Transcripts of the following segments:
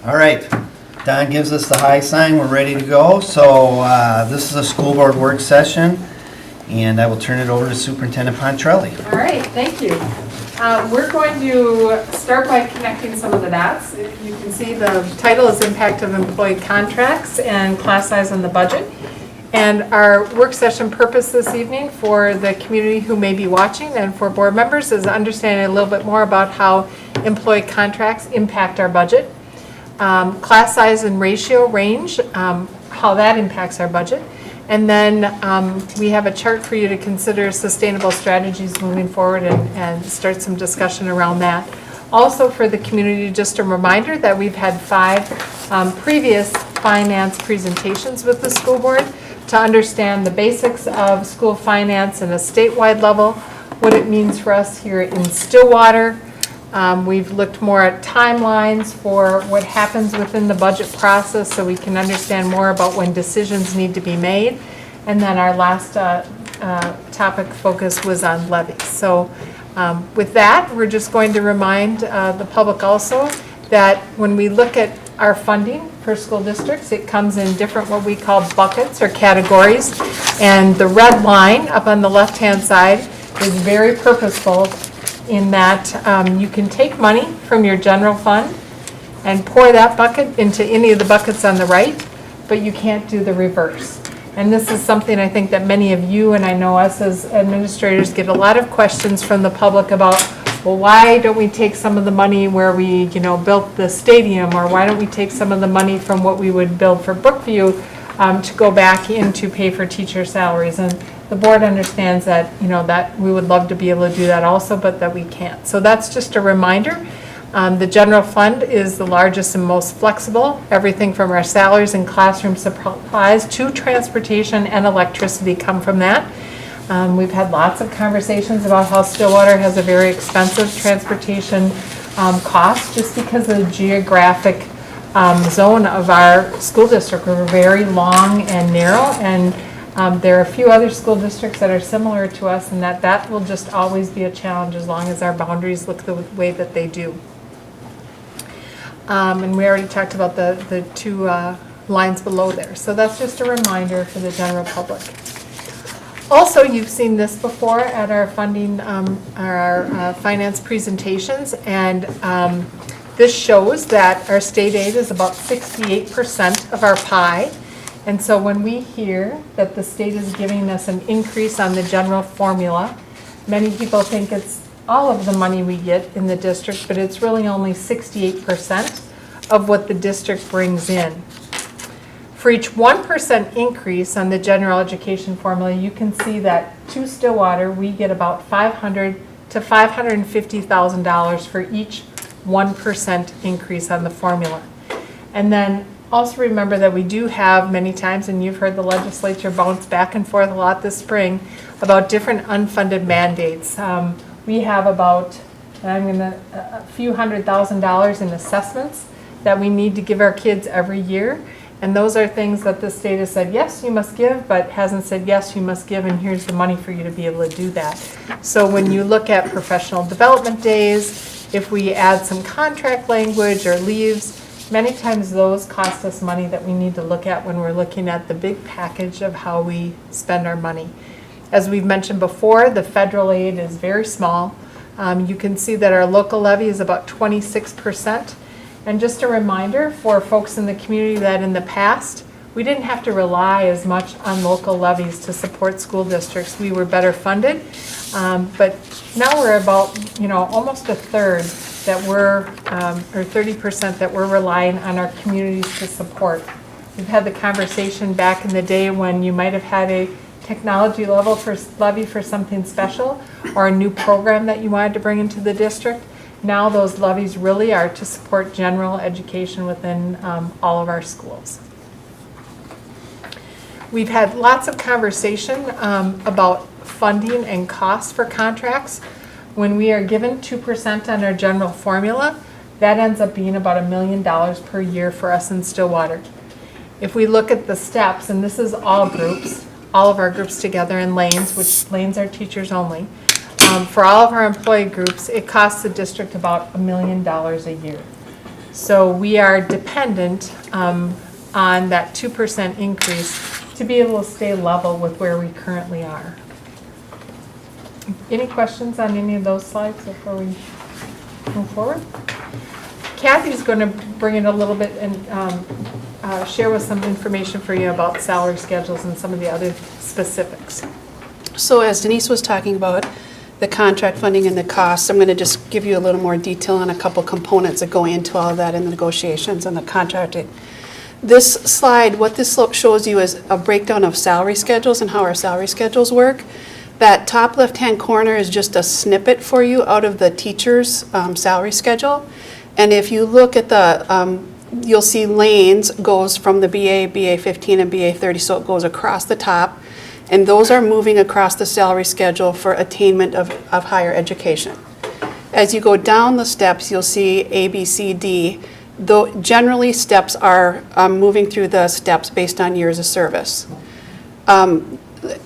All right, Don gives us the high sign, we're ready to go. So this is a school board work session, and I will turn it over to Superintendent Pontrelli. All right, thank you. We're going to start by connecting some of the dots. You can see the title is Impact of Employee Contracts and Class Size on the Budget. And our work session purpose this evening for the community who may be watching and for board members is understanding a little bit more about how employee contracts impact our budget. Class size and ratio range, how that impacts our budget. And then we have a chart for you to consider sustainable strategies moving forward and start some discussion around that. Also for the community, just a reminder that we've had 5 previous finance presentations with the school board to understand the basics of school finance at a statewide level, what it means for us here in Stillwater. We've looked more at timelines for what happens within the budget process so we can understand more about when decisions need to be made. And then our last topic focus was on levies. So with that, we're just going to remind the public also that when we look at our funding for school districts, it comes in different what we call buckets or categories. And the red line up on the left-hand side is very purposeful in that you can take money from your general fund and pour that bucket into any of the buckets on the right, but you can't do the reverse. And this is something I think that many of you and I know us as administrators get a lot of questions from the public about, well, why don't we take some of the money where we, built the stadium, or why don't we take some of the money from what we would build for Brookview to go back in to pay for teacher salaries? And the board understands that, that we would love to be able to do that also, but that we can't. So that's just a reminder. The general fund is the largest and most flexible. Everything from our salaries and classroom supplies to transportation and electricity come from that. We've had lots of conversations about how Stillwater has a very expensive transportation cost just because of the geographic zone of our school district. We're very long and narrow, and there are a few other school districts that are similar to us, and that will just always be a challenge as long as our boundaries look the way that they do. And we already talked about the 2 lines below there. So that's just a reminder for the general public. Also, you've seen this before at our funding, our finance presentations, and this shows that our state aid is about 68% of our pie. And so when we hear that the state is giving us an increase on the general formula, many people think it's all of the money we get in the district, but it's really only 68% of what the district brings in. For each 1% increase on the general education formula, you can see that to Stillwater, we get about $500,000 to $550,000 for each 1% increase on the formula. And then also remember that we do have many times, and you've heard the legislature bounce back and forth a lot this spring, about different unfunded mandates. We have about a few $100,000 in assessments that we need to give our kids every year. And those are things that the state has said, yes, you must give, but hasn't said, yes, you must give, and here's the money for you to be able to do that. So when you look at professional development days, if we add some contract language or leaves, many times those cost us money that we need to look at when we're looking at the big package of how we spend our money. As we've mentioned before, the federal aid is very small. You can see that our local levy is about 26%. And just a reminder for folks in the community that in the past, we didn't have to rely as much on local levies to support school districts. We were better funded, but now we're about, almost a third that we're, or 30% that we're relying on our communities to support. We've had the conversation back in the day when you might have had a technology levy for something special or a new program that you wanted to bring into the district. Now those levies really are to support general education within all of our schools. We've had lots of conversation about funding and costs for contracts. When we are given 2% on our general formula, that ends up being about $1 million per year for us in Stillwater. If we look at the steps, and this is all groups, all of our groups together in lanes, which lanes are teachers only, for all of our employee groups, it costs the district about $1 million a year. So we are dependent on that 2% increase to be able to stay level with where we currently are. Any questions on any of those slides before we move forward? Kathy's going to bring in a little bit and share with some information for you about salary schedules and some of the other specifics. So as Denise was talking about the contract funding and the costs, I'm going to just give you a little more detail on a couple components that go into all of that in the negotiations and the contracting. This slide, what this shows you is a breakdown of salary schedules and how our salary schedules work. That top left-hand corner is just a snippet for you out of the teacher's salary schedule. And if you look at the, you'll see lanes goes from the BA, BA 15, and BA 30, so it goes across the top. And those are moving across the salary schedule for attainment of higher education. As you go down the steps, you'll see A, B, C, D. Though generally, steps are moving through the steps based on years of service,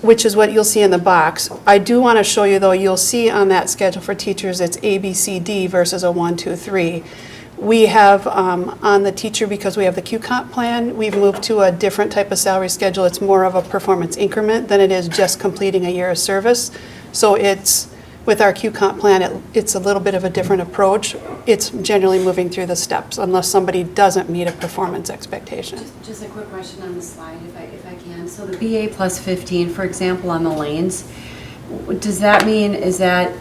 which is what you'll see in the box. I do want to show you, though, you'll see on that schedule for teachers, it's A, B, C, D versus a 1, 2, 3. We have on the teacher, because we have the QComp plan, we've moved to a different type of salary schedule. It's more of a performance increment than it is just completing a year of service. So it's, with our QComp plan, it's a little bit of a different approach. It's generally moving through the steps unless somebody doesn't meet a performance expectation. Just a quick question on the slide, if I can. So the BA plus 15, for example, on the lanes, does that mean, is that,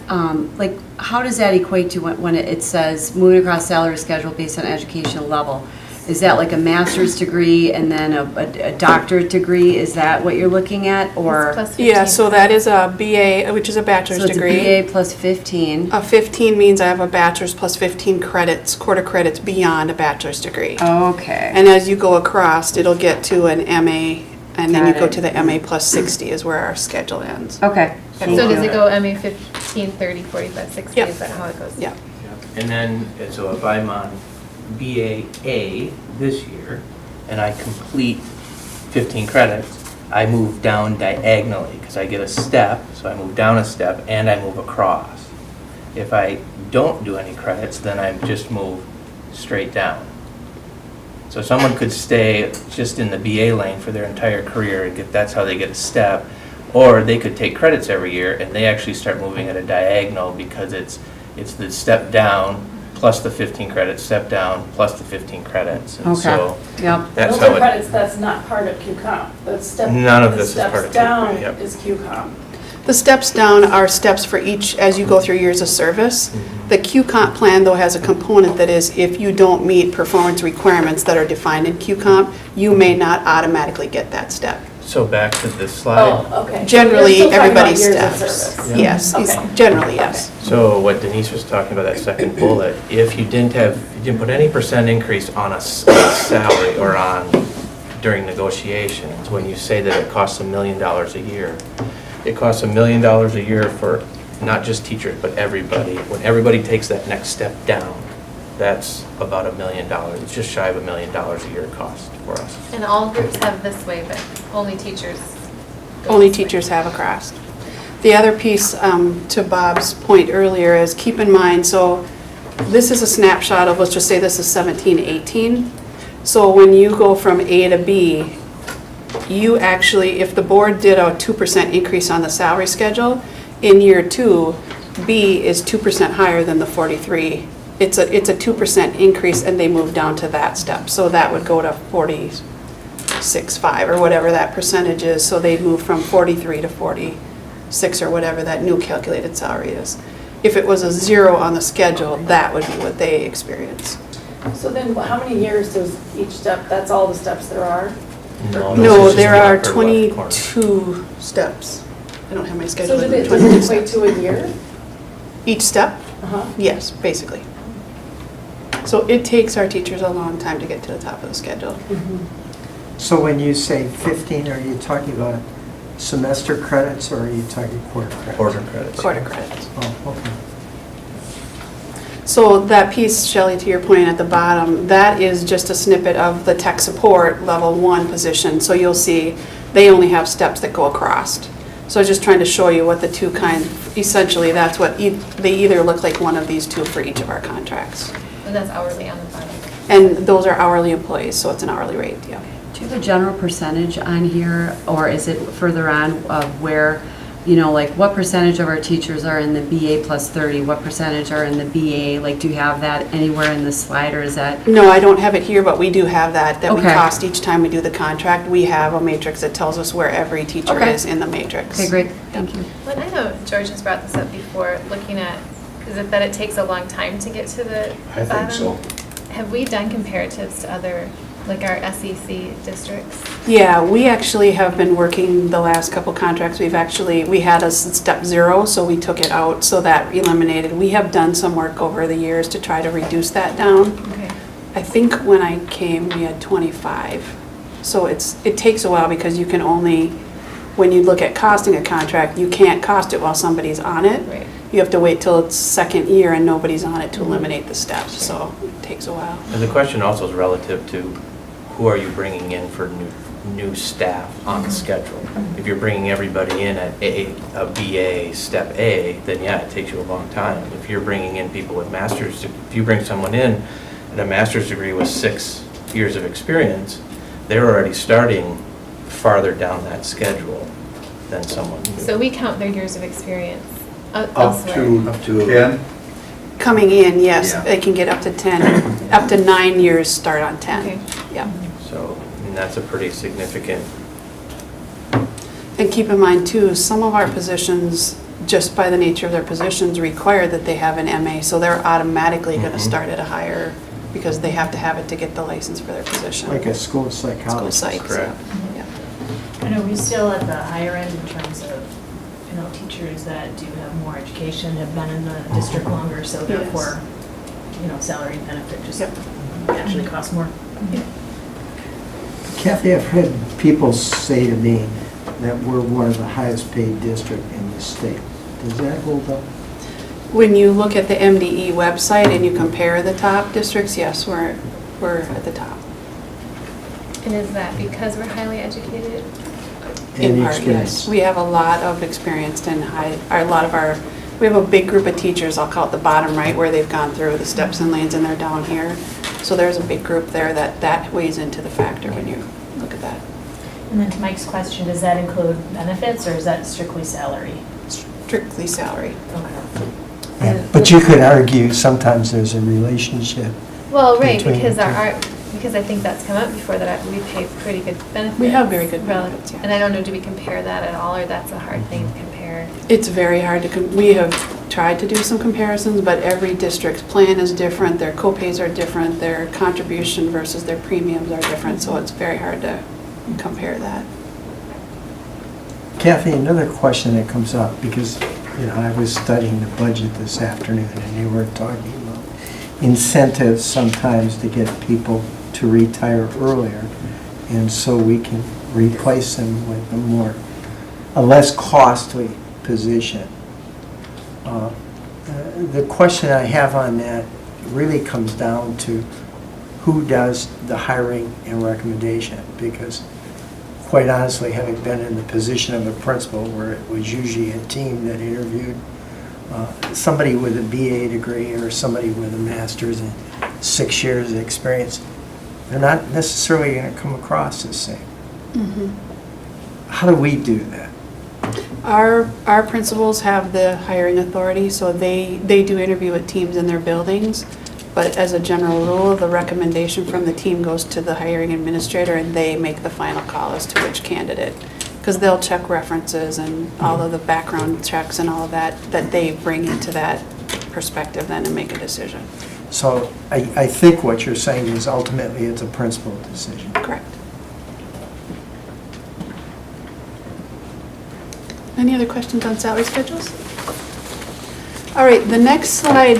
like, how does that equate to when it says moving across salary schedule based on educational level? Is that like a master's degree and then a doctorate degree? Is that what you're looking at, or? Yeah, so that is a BA, which is a bachelor's degree. So it's a BA plus 15. A 15 means I have a bachelor's plus 15 credits, quarter credits beyond a bachelor's degree. Okay. And as you go across, it'll get to an MA, and then you Got go it. to the MA plus 60 is where our schedule ends. Okay. So does it go MA 15, 30, 45, 60? Yep. Is that how it goes? Yeah. And then, so if I'm on BAA this year, and I complete 15 credits, I move down diagonally, because I get a step, so I move down a step, and I move across. If I don't do any credits, then I just move straight down. So someone could stay just in the BA lane for their entire career, and that's how they get a step, or they could take credits every year, and they actually start moving at a diagonal, because it's the step down plus the 15 credits, step down plus the 15 credits. And Okay. so Yep. that's Those how are it, credits, that's not part of QComp. The step. None of the this is part of steps down QComp, yep. is QComp. The steps down are steps for each, as you go through years of service. The QComp plan, though, has a component that is if you don't meet performance requirements that are defined in QComp, you may not automatically get that step. so back to this slide. Oh, okay. Generally, You're still talking about everybody years of steps. service. Yes, Okay. generally, yes. So what Denise was talking about, that second bullet, if you didn't put any percent increase on a salary or on, during negotiations, when you say that it costs $1 million a year, it costs $1 million a year for not just teachers, but everybody. When everybody takes that next step down, that's about $1 million. It's just shy of $1 million a year cost for us. And all groups have this way, but only teachers. go Only this way. teachers have a cross. The other piece, to Bob's point earlier, is keep in mind, so this is a snapshot of, let's just say this is 17, 18. So when you go from A to B, you actually, if the board did a 2% increase on the salary schedule, in year 2, B is 2% higher than the 43. It's a 2% increase, and they move down to that step. So that would go to 46.5 or whatever that percentage is. So they'd move from 43 to 46 or whatever that new calculated salary is. If it was a 0 on the schedule, that would be what they experience. So then how many years does each step, that's all the steps there are? No, this is there just the are upper left corner. 22 steps. I don't have my schedule. So but does 22 it equate steps. to a year? Each step? Uh-huh. Yes, basically. So it takes our teachers a long time to get to the top of the schedule. So when you say 15, are you talking about semester credits or are you talking quarter credits? Quarter credits. Quarter credits. Oh, okay. So that piece, Shelley, to your point at the bottom, that is just a snippet of the tech support level 1 position. So you'll see they only have steps that go across. So I was just trying to show you what the two essentially that's what they either look like one of these two for each of our contracts. And that's hourly on the bottom. And those are hourly employees, so it's an hourly rate, yeah. Do you have a general percentage on here, or is it further on of where, you know, like what percentage of our teachers are in the BA plus 30, what percentage are in the BA? Like, do you have that anywhere in the slide, or is that? No, I don't have it here, but we do have that we Okay. cost each time we do the contract. We have a matrix that tells us where every teacher Okay. is in the matrix. Okay, great, thank you. Well, I know George has brought this up before, looking at, is it that it takes a long time to get to the I think so. Have we done comparatives to other, like our SEC districts? Yeah, we actually have been working the last couple contracts. We had a step 0, so we took it out, so that eliminated. We have done some work over the years to try to reduce that down. Okay. I think when I came, we had 25. So it takes a while because you can only, when you look at costing a contract, you can't cost it while somebody's on it. Right. You have to wait till it's second year and nobody's on it to eliminate the steps, so it takes a while. And the question also is relative to who are you bringing in for new staff on the schedule? If you're bringing everybody in at a BA, step A, then yeah, it takes you a long time. If you're bringing in people with masters, if you bring someone in at a master's degree with 6 years of experience, they're already starting farther down that schedule than someone new. So we count their years of experience Up elsewhere. to 10? Coming in, yes, Yeah. they can get up to 10, up to 9 years start on 10. Okay. Yeah. So, and that's a pretty significant, And keep in mind too, some of our positions, just by the nature of their positions, require that they have an MA, so they're automatically going to start at a higher, because they have to have it to get the license for their position. Like a school School psychologist. psych, so, Correct. yeah. And are we still at the higher end in terms of, you know, teachers that do have more education, have been in the district longer, so Yes. therefore, you know, salary and benefit just Yep. actually cost more? Kathy, I've had people say to me that we're one of the highest paid district in the state. Does that hold up? When you look at the MDE website and you compare the top districts, yes, we're at the top. And is that because we're highly educated? In Any part, experience? yes. We have a lot of experienced and we have a big group of teachers, I'll call it the bottom right, where they've gone through the steps and lanes and they're down here. So there's a big group there that weighs into the factor when you look at that. And then to Mike's question, does that include benefits or is that strictly salary? Strictly salary. Okay. Yeah, but you could argue sometimes there's a relationship. Well, right, Between because the two. because I think that's come up before, that we pay pretty good benefits. We have very good Rel- benefits, yeah. And I don't know, do we compare that at all, or that's a hard thing to compare? It's very hard to, we have tried to do some comparisons, but every district's plan is different, their co-pays are different, their contribution versus their premiums are different, so it's very hard to compare that. Kathy, another question that comes up, because, you know, I was studying the budget this afternoon and they were talking about incentives sometimes to get people to retire earlier, and so we can replace them with a less costly position. The question I have on that really comes down to who does the hiring and recommendation, because quite honestly, having been in the position of a principal where it was usually a team that interviewed somebody with a BA degree or somebody with a master's and 6 years of experience, they're not necessarily going to come across the same. How do we do that? Our principals have the hiring authority, so they do interview with teams in their buildings. But as a general rule, the recommendation from the team goes to the hiring administrator and they make the final call as to which candidate. Because they'll check references and all of the background checks and all of that they bring into that perspective then and make a decision. So I think what you're saying is ultimately it's a principal decision. Correct. Any other questions on salary schedules? All right, the next slide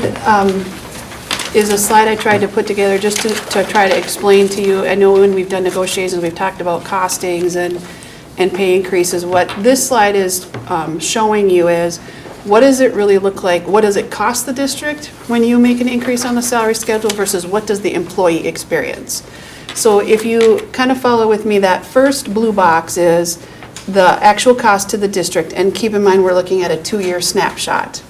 is a slide I tried to put together just to try to explain to you. I know when we've done negotiations, we've talked about costings and pay increases. What this slide is showing you is, what does it really look like? What does it cost the district when you make an increase on the salary schedule versus what does the employee experience? So if you kind of follow with me, that first blue box is the actual cost to the district, and keep in mind we're looking at a 2-year snapshot.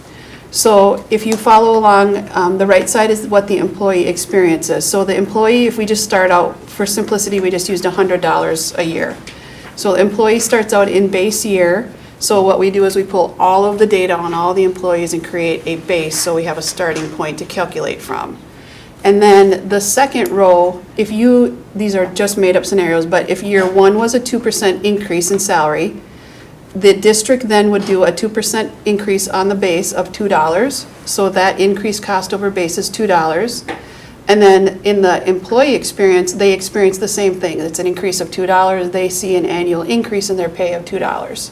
So if you follow along, the right side is what the employee experience is. So the employee, if we just start out, for simplicity, we just used $100 a year. So the employee starts out in base year. So what we do is we pull all of the data on all the employees and create a base, so we have a starting point to calculate from. And then the second row, these are just made up scenarios, but if year one was a 2% increase in salary, the district then would do a 2% increase on the base of $2. So that increased cost over base is $2. And then in the employee experience, they experience the same thing. It's an increase of $2. They see an annual increase in their pay of $2.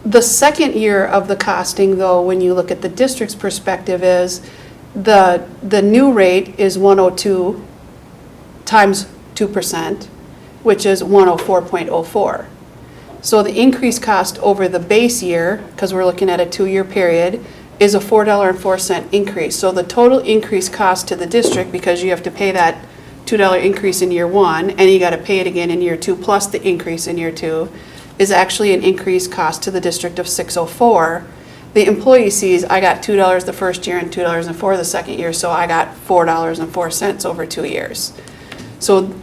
The second year of the costing, though, when you look at the district's perspective, is the new rate is 102 times 2%, which is 104.04. So the increased cost over the base year, because we're looking at a 2-year period, is a $4.04 increase. So the total increased cost to the district, because you have to pay that $2 increase in year one, and you got to pay it again in year two, plus the increase in year two, is actually an increased cost to the district of $6.04. The employee sees, I got $2 the first year and $2.04 the second year, so I got $4.04 over 2 years. So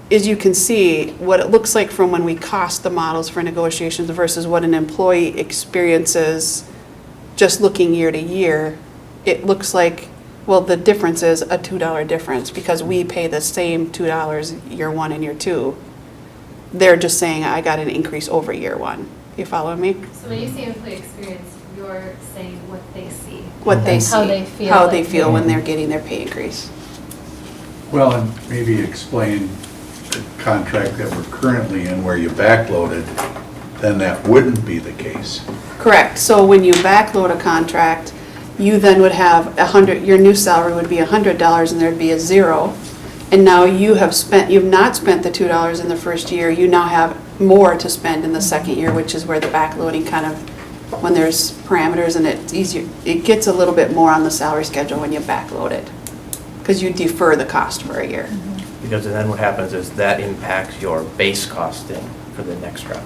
as you can see, what it looks like from when we cost the models for negotiations versus what an employee experiences just looking year to year, it looks like, well, the difference is a $2 difference because we pay the same $2 year one and year two. They're just saying, I got an increase over year one. You follow me? So when you say employee experience, you're saying what they see. What they see. How they feel. How they feel when they're getting their pay increase. Well, and maybe explain the contract that we're currently in where you backloaded, then that wouldn't be the case. Correct. So when you backload a contract, you then would have your new salary would be $100 and there'd be a zero. And now you've not spent the $2 in the first year, you now have more to spend in the second year, which is where the backloading kind of, when there's parameters and it's easier, it gets a little bit more on the salary schedule when you backload it. Because you defer the cost for a year. Because then what happens is that impacts your base costing for the next round.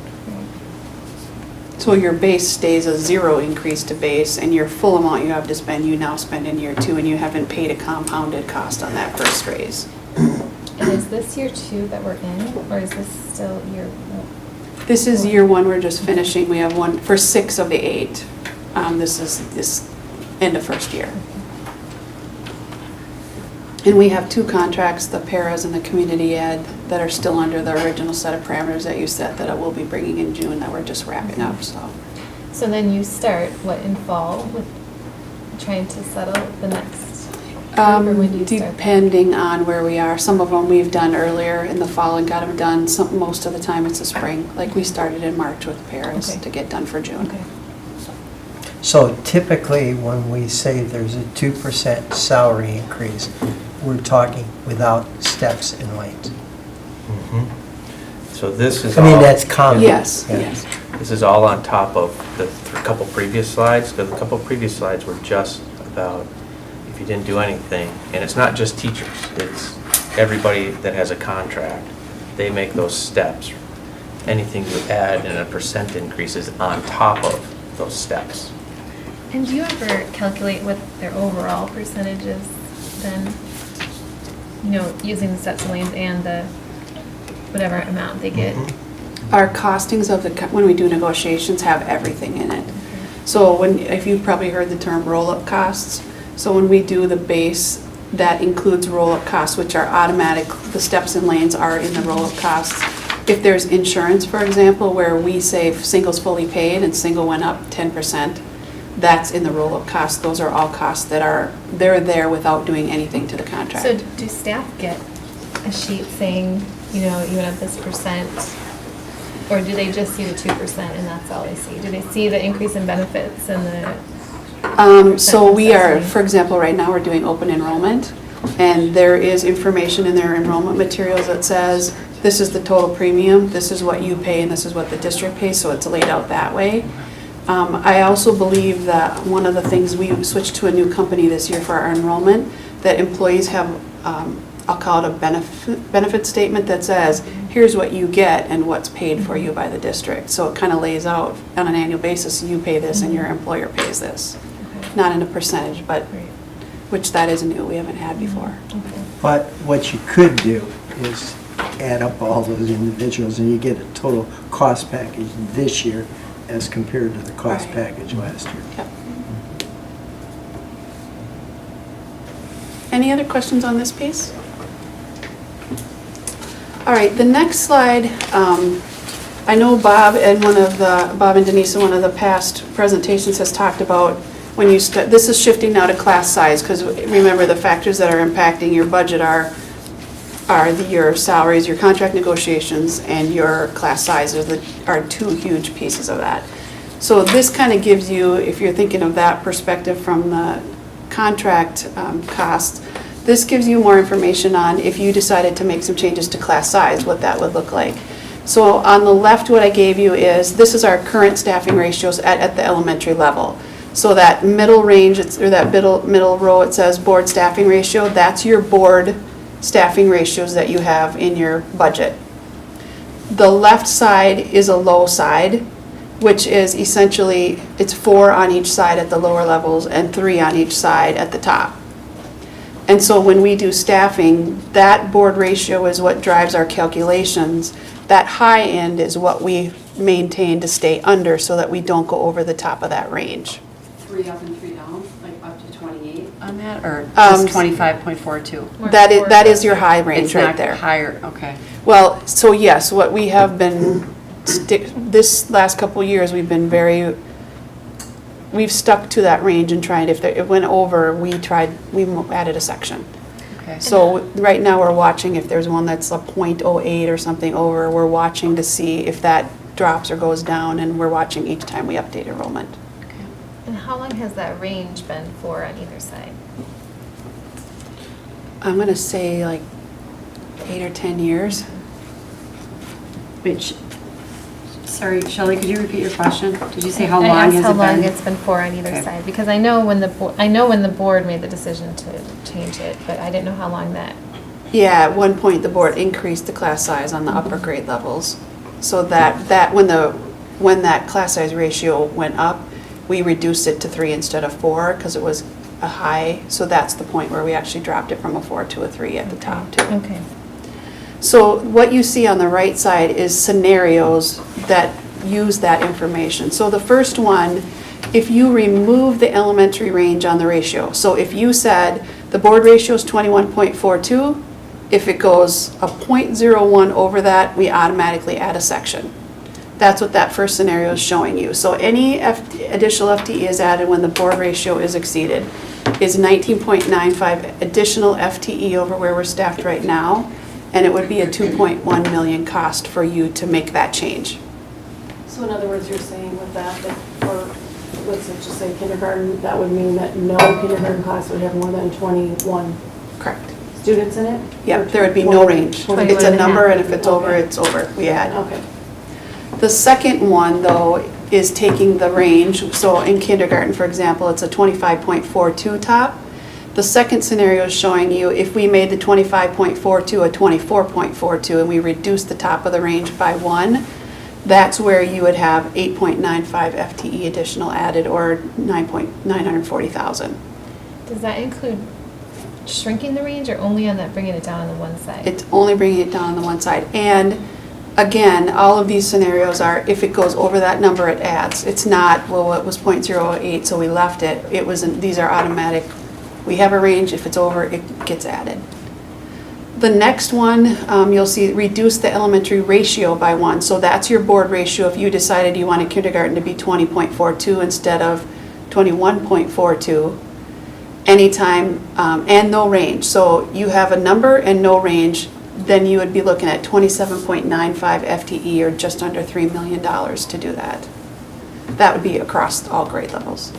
So your base stays a zero increase to base, and your full amount you have to spend, you now spend in year two, and you haven't paid a compounded cost on that first raise. And is this year 2 that we're in, or is this still year 1? This is year one, we're just finishing. We have one for 6 of the 8. This is this end of first year. And we have 2 contracts, the paras and the community ed, that are still under the original set of parameters that you set that I will be bringing in June that we're just wrapping up, so. So then you start, in fall with trying to settle the next group, or when do you start that? Depending on where we are. Some of them we've done earlier in the fall and got them done. Most of the time it's the spring. Like we started in March with paras Okay. to get done for June. Okay. So typically, when we say there's a 2% salary increase, we're talking without steps and lanes. So this is I mean, all- that's common. Yes, Yeah. yes. This is all on top of the couple previous slides, because a couple previous slides were just about if you didn't do anything. And it's not just teachers, it's everybody that has a contract. They make those steps. Anything you add in a percent increase is on top of those steps. And do you ever calculate what their overall percentage is then? Using the steps and lanes and the whatever amount they get? Our costings of when we do negotiations have everything in it. So if you've probably heard the term roll-up costs, so when we do the base, that includes roll-up costs, which are automatic. The steps and lanes are in the roll-up costs. If there's insurance, for example, where we say if single's fully paid and single went up 10%, that's in the roll-up cost. Those are all costs that they're there without doing anything to the contract. So do staff get a sheet saying, you went up this percent? Or do they just see the 2% and that's all they see? Do they see the increase in benefits and the? So we are, Assessment. for example, right now we're doing open enrollment, and there is information in their enrollment materials that says, this is the total premium, this is what you pay, and this is what the district pays, so it's laid out that way. I also believe that one of the things, we switched to a new company this year for our enrollment, that employees have, I'll call it a benefit statement that says, here's what you get and what's paid for you by the district. So it kind of lays out on an annual basis, you pay this and your employer pays this. not in a percentage, but, Right. which that is new, we haven't had before. But what you could do is add up all those individuals and you get a total cost package this year as compared to the cost Right. package last year. Yep. Any other questions on this piece? All right, the next slide, I know Bob and Denise in one of the past presentations has talked about when you, this is shifting now to class size, because remember the factors that are impacting your budget are your salaries, your contract negotiations, and your class sizes are two huge pieces of that. So this kind of gives you, if you're thinking of that perspective from the contract cost, this gives you more information on if you decided to make some changes to class size, what that would look like. So on the left, what I gave you is, this is our current staffing ratios at the elementary level. So that middle range, or that middle row, it says board staffing ratio, that's your board staffing ratios that you have in your budget. The left side is a low side, which is essentially, it's 4 on each side at the lower levels and 3 on each side at the top. And so when we do staffing, that board ratio is what drives our calculations. That high end is what we maintain to stay under so that we don't go over the top of that range. 3 up and 3 down, like up to 28 on that, or just 25.42? That is your high range right there. It's not higher, okay. Well, so yes, what we have been, this last couple of years, we've stuck to that range and tried, if it went over, we added a section. Okay. So right now, we're watching if there's one that's a .08 or something over, we're watching to see if that drops or goes down, and we're watching each time we update enrollment. And how long has that range been for on either side? I'm gonna say like 8 or 10 years. Which, sorry, Shelley, could you repeat your question? Did you say how long I has it asked been? how long it's been for on either Okay. side, because I know when the board made the decision to change it, but I didn't know how long that. Yeah, at one point, the board increased the class size on the upper grade levels. So that when that class size ratio went up, we reduced it to 3 instead of 4 because it was a high. So that's the point where we actually dropped it from a 4 to a 3 at the top too. Okay. So what you see on the right side is scenarios that use that information. So the first one, if you remove the elementary range on the ratio, so if you said the board ratio is 21.42, if it goes a .01 over that, we automatically add a section. That's what that first scenario is showing you. So any additional FTE is added when the board ratio is exceeded is 19.95 additional FTE over where we're staffed right now, and it would be a 2.1 million cost for you to make that change. So in other words, you're saying with that for, let's just say kindergarten, that would mean that no kindergarten class would have more than 21 Correct. students in it? Yeah, Or there would be no 20 range. 21 It's a and number, half. and if it's over, Okay. it's over. We add. Okay. The second one, though, is taking the range. So in kindergarten, for example, it's a 25.42 top. The second scenario is showing you if we made the 25.42 a 24.42 and we reduced the top of the range by 1, that's where you would have 8.95 FTE additional added, or 940,000. Does that include shrinking the range or only on that, bringing it down on the one side? It's only bringing it down on the one side. And again, all of these scenarios are, if it goes over that number, it adds. It's not, well, it was .08, so we left it. It wasn't, these are automatic. We have a range, if it's over, it gets added. The next one, you'll see reduce the elementary ratio by 1. So that's your board ratio if you decided you wanted kindergarten to be 20.42 instead of 21.42. Anytime, and no range. So you have a number and no range, then you would be looking at 27.95 FTE, or just under $3 million to do that. That would be across all grade levels.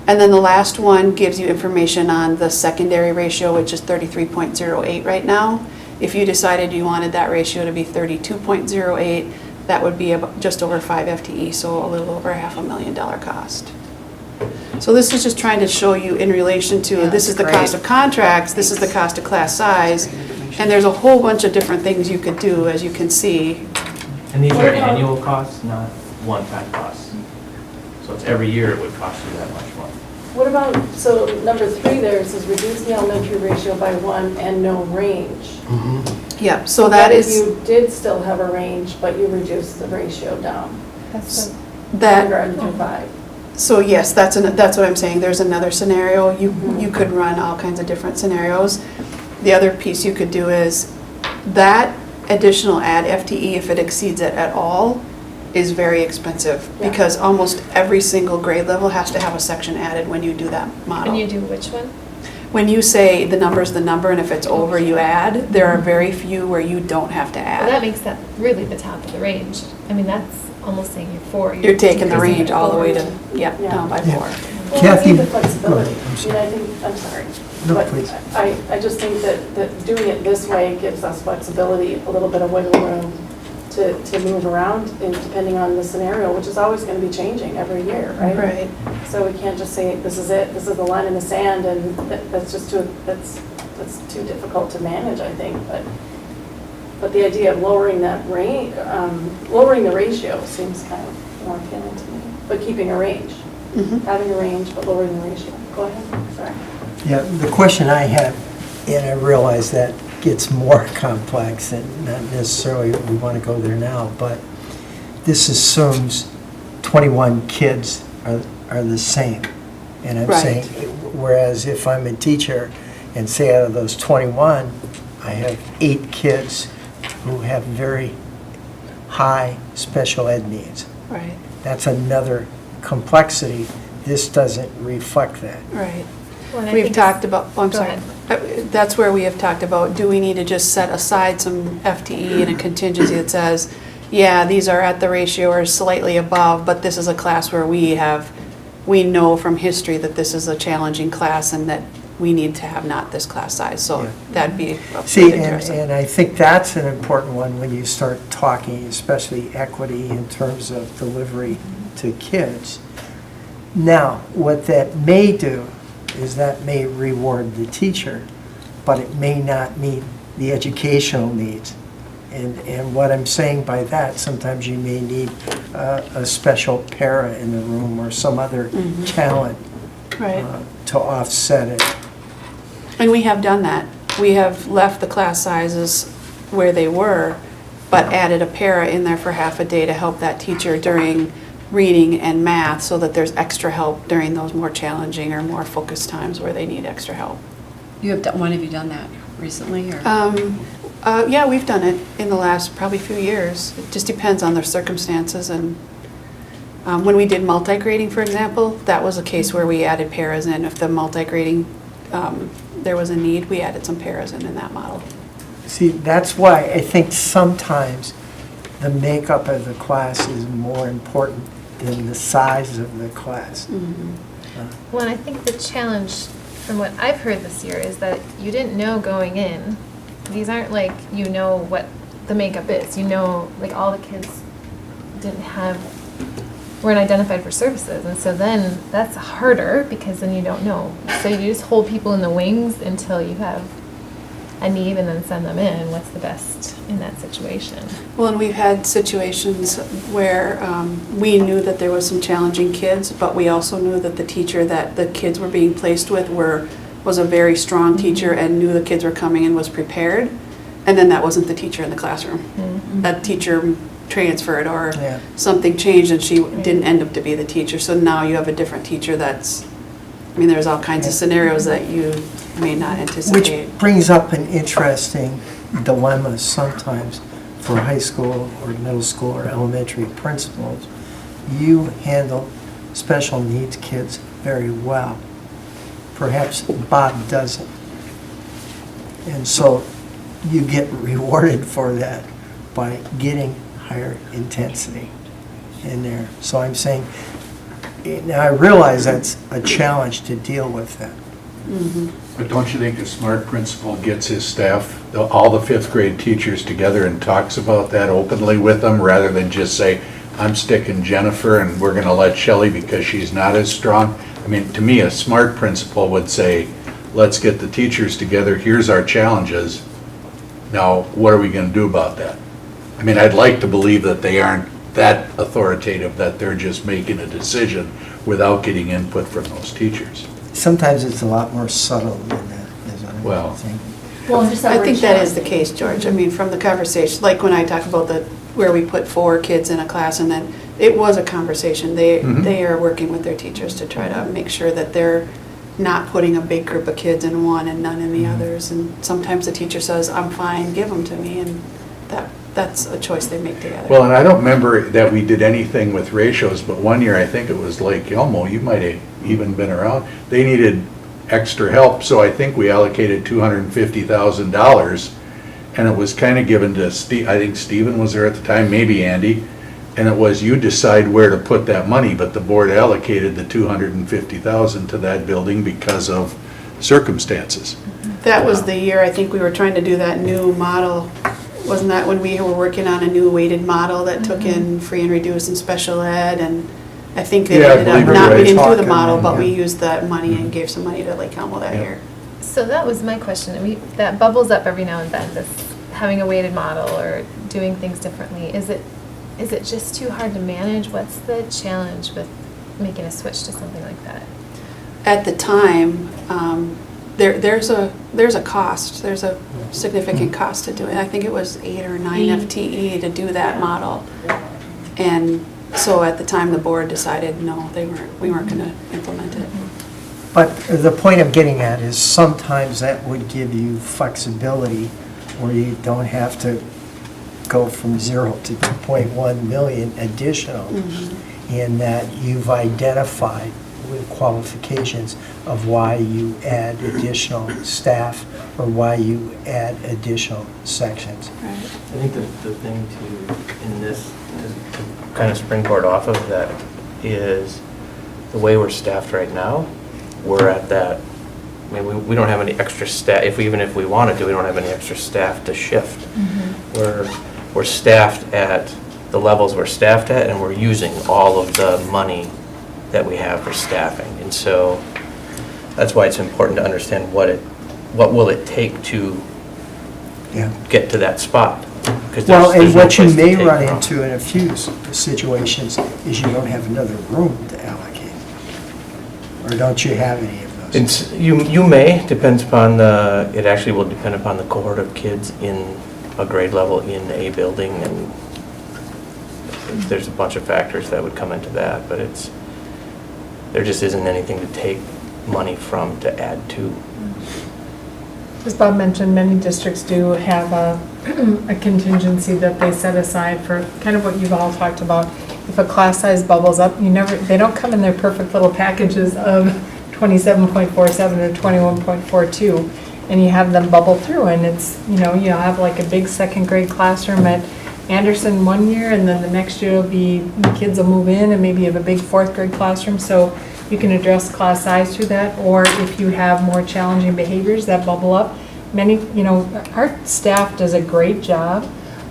And then the last one gives you information on the secondary ratio, which is 33.08 right now. If you decided you wanted that ratio to be 32.08, that would be about just over 5 FTE, so a little over $500,000 cost. So this is just trying to show you in relation to, Yeah, this is the great. cost of contracts, this is the cost of class size, and there's a whole bunch of different things you could do, as you can see. And these are annual costs, not one-time costs. So it's every year it would cost you that much more. What about, so number 3 there says reduce the elementary ratio by 1 and no range. Yeah, so that But if is, you did still have a range, but you reduced the ratio down, That's that, kindergarten through 5. so yes, that's what I'm saying. There's another scenario. You could run all kinds of different scenarios. The other piece you could do is that additional ad FTE, if it exceeds it at all, is very expensive Yeah. because almost every single grade level has to have a section added when you do that model. And you do which one? When you say the number's the number and if it's over, you add, there are very few where you don't have to Well, that add. makes that really the top of the range. I mean, that's almost saying you're 4. You're taking the increasing range it all the way to, forward. yeah, Yeah. down by Yeah. 4. Well, Kathy- I need the flexibility. Go ahead, I'm I sorry. mean, I think, I'm sorry. No, But please. I just think that doing it this way gives us flexibility, a little bit of wiggle room to move around and depending on the scenario, which is always going to be changing every year, right? Right. So we can't just say, this is it, this is the line in the sand, and that's just too, that's too difficult to manage, I think. But the idea of lowering that range, lowering the ratio seems kind of more appealing to me, but keeping a range. Mhm. Having a range, but lowering the ratio. Go ahead, sorry. Yeah, the question I have, and I realize that gets more complex and not necessarily we want to go there now, but this assumes 21 kids are the same. And I'm Right. saying, whereas if I'm a teacher and say out of those 21, I have 8 kids who have very high special ed needs. Right, That's another complexity. This doesn't reflect that. right. Well, and I We've think- talked about, oh, I'm Go sorry. That's where we have talked about, do we need to just set aside some FTE and a contingency that says, yeah, these are at the ratio or slightly above, but this is a class where we know from history that this is a challenging class and that we need to have not this class size, so Yeah. that'd be See, interesting. and I think that's an important one when you start talking, especially equity in terms of delivery to kids. Now, what that may do is that may reward the teacher, but it may not meet the educational needs. And what I'm saying by that, sometimes you may need a special para in the room or some other talent Right. to offset it. And we have done that. We have left the class sizes where they were, but added a para in there for half a day to help that teacher during reading and math so that there's extra help during those more challenging or more focused times where they need extra help. You have, when have you done that? Recently, or? Yeah, we've done it in the last probably few years. It just depends on their circumstances and when we did multi-grading, for example, that was a case where we added paras in. If the multi-grading, there was a need, we added some paras in that model. See, that's why I think sometimes the makeup of the class is more important than the size of the class. Well, and I think the challenge, from what I've heard this year, is that you didn't know going in. These aren't like you know what the makeup is. You know, like all the kids weren't identified for services, and so then that's harder because then you don't know. So you just hold people in the wings until you have a need and then send them in. What's the best in that situation? Well, and we've had situations where we knew that there was some challenging kids, but we also knew that the teacher that the kids were being placed with was a very strong teacher and knew the kids were coming and was prepared. And then that wasn't the teacher in the classroom. That teacher transferred or Yeah. something changed and she didn't end up to be the teacher. So now you have a different teacher there's all kinds of scenarios that you may not anticipate. Which brings up an interesting dilemma sometimes for high school or middle school or elementary principals. You handle special needs kids very well. Perhaps Bob doesn't. And so you get rewarded for that by getting higher intensity in there. So I'm saying, now I realize that's a challenge to deal with that. But don't you think a smart principal gets his staff, all the fifth grade teachers together and talks about that openly with them rather than just say, I'm sticking Jennifer and we're gonna let Shelley because she's not as strong? I mean, to me, a smart principal would say, let's get the teachers together, here's our challenges. Now, what are we gonna do about that? I mean, I'd like to believe that they aren't that authoritative that they're just making a decision without getting input from those teachers. Sometimes it's a lot more subtle than that, is what Well. I'm saying. Well, just that I we're think that is the challenging. case, George. I mean, from the conversation, like when I talk about where we put 4 kids in a class, and then it was a conversation. Mhm. They are working with their teachers to try to make sure that they're not putting a big group of kids in one and none in the others. And sometimes the teacher says, I'm fine, give them to me, and that's a choice they make together. Well, and I don't remember that we did anything with ratios, but one year, I think it was Lake Elmo, you might have even been around, they needed extra help, so I think we allocated $250,000, and it was kind of given to Steve, I think Stephen was there at the time, maybe Andy, and it was you decide where to put that money, but the board allocated the $250,000 to that building because of circumstances. That was the year, I think we were trying to do that new model. Wasn't that when we were working on a new weighted model that took in free and reduced and special ed? And I think they Yeah, I ended up believe you're not, we right. didn't do the Talking, model, but we yeah. used that money and gave some money to Lake Elmo that Yeah. year. So that was my question. I mean, that bubbles up every now and then, this having a weighted model or doing things differently. Is it just too hard to manage? What's the challenge with making a switch to something like that? At the time, there's a cost, there's a significant cost to do it. I think it was 8 or 9 FTE to do that model. And so at the time, the board decided, no, we weren't going to implement it. But the point I'm getting at is sometimes that would give you flexibility where you don't have to go from 0 to 2.1 million additional, in that you've identified with qualifications of why you add additional staff or why you add additional sections. I think the thing in this, to kind of springboard off of that, is the way we're staffed right now, we're at that, I mean, we don't have any extra staff, even if we wanted to, we don't have any extra staff to shift. We're staffed at the levels we're staffed at, and we're using all of the money that we have for staffing. And so that's why it's important to understand what will it take to Yeah. get to that spot. 'Cause Well, there's and no what you place to may take run from. into in a few situations is you don't have another room to allocate. Or don't you have any of those? You may, depends upon it actually will depend upon the cohort of kids in a grade level in a building, and there's a bunch of factors that would come into that, but there just isn't anything to take money from to add to. As Bob mentioned, many districts do have a contingency that they set aside for kind of what you've all talked about. If a class size bubbles up, they don't come in their perfect little packages of 27.47 or 21.42, and you have them bubble through, and it's, you have like a big second grade classroom at Anderson one year, and then the next year will be, the kids will move in, and maybe you have a big fourth grade classroom, so you can address class size through that, or if you have more challenging behaviors that bubble up. Our staff does a great job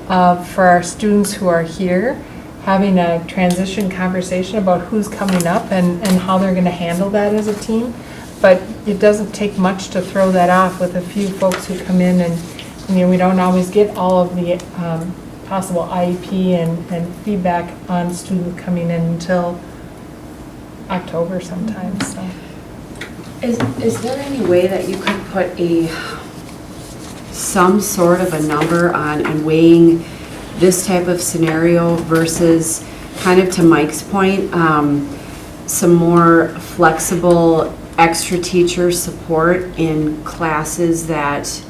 for our students who are here, having a transition conversation about who's coming up and how they're gonna handle that as a team. But it doesn't take much to throw that off with a few folks who come in, and, we don't always get all of the possible IEP and feedback on students coming in until October sometimes, so. Is there any way that you could put some sort of a number on weighing this type of scenario versus, kind of to Mike's point, some more flexible extra teacher support in classes that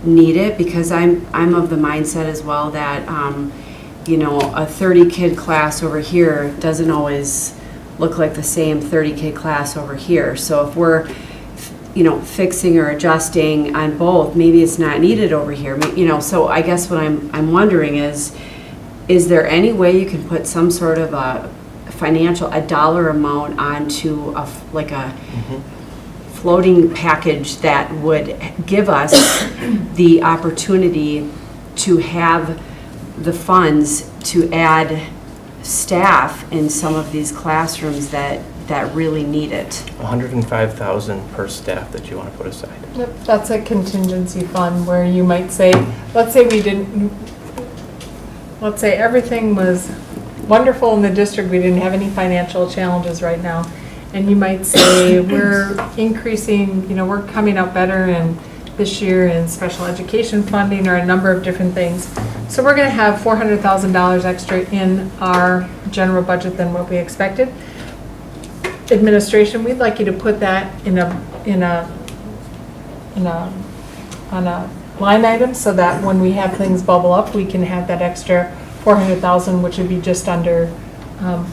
need it? Because I'm of the mindset as well that, a 30-kid class over here doesn't always look like the same 30-kid class over here. So if we're, fixing or adjusting on both, maybe it's not needed over here. So I guess what I'm wondering is there any way you can put some sort of a dollar amount onto a floating package that would give us the opportunity to have the funds to add staff in some of these classrooms that really need it? $105,000 per staff that you want to put aside. Yep, that's a contingency fund where you might say, let's say everything was wonderful in the district, we didn't have any financial challenges right now. And you might say, we're increasing, we're coming out better in this year in special education funding or a number of different things. So we're gonna have $400,000 extra in our general budget than what we expected. Administration, we'd like you to put that on a line item so that when we have things bubble up, we can have that extra 400,000, which would be just under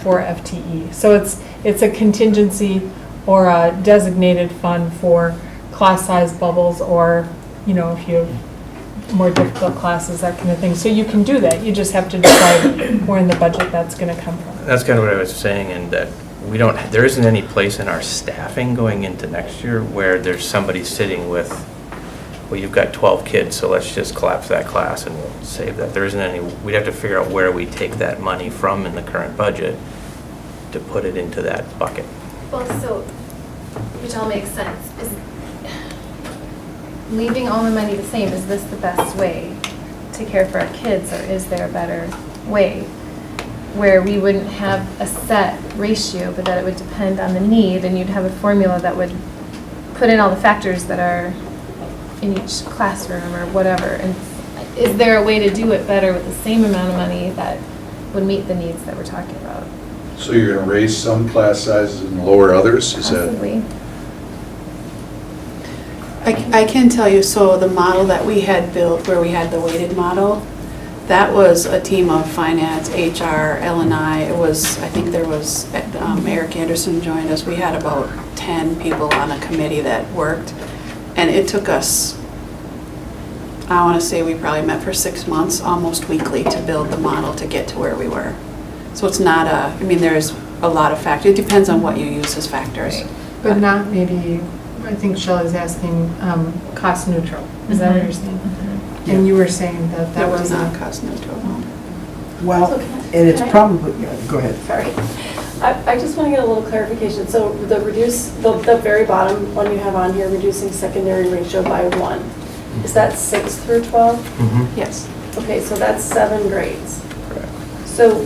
for FTE. So it's a contingency or a designated fund for class size bubbles, or if you have more difficult classes, that kind of thing. So you can do that. You just have to decide where in the budget that's going to come from. That's kind of what I was saying, and that there isn't any place in our staffing going into next year where there's somebody sitting with, well, you've got 12 kids, so let's just collapse that class and we'll save that. There isn't any, we'd have to figure out where we take that money from in the current budget to put it into that bucket. Well, so, which all makes sense. Is leaving all the money the same, is this the best way to care for our kids, or is there a better way where we wouldn't have a set ratio, but that it would depend on the need, and you'd have a formula that would put in all the factors that are in each classroom or whatever? And is there a way to do it better with the same amount of money that would meet the needs that we're talking about? So you're going to raise some class sizes and lower others? Is that? Possibly. I can tell you, so the model that we had built, where we had the weighted model, that was a team of finance, HR, L&I. It was, I think there was, Eric Anderson joined us. We had about 10 people on a committee that worked. And it took us, I want to say we probably met for 6 months, almost weekly, to build the model to get to where we were. So it's not there's a lot of factors. It depends on what you use as factors. But not maybe, I think Shelley's asking, cost neutral. Is that what you're saying? And you were saying that That was was not not. cost neutral. Well, So and it's can I- probably, go ahead. Sorry. I just want to get a little clarification. So the very bottom one you have on here, reducing secondary ratio by 1. Is that 6 through 12? Mm-hmm. Yes. Okay, so that's 7 grades. Correct. So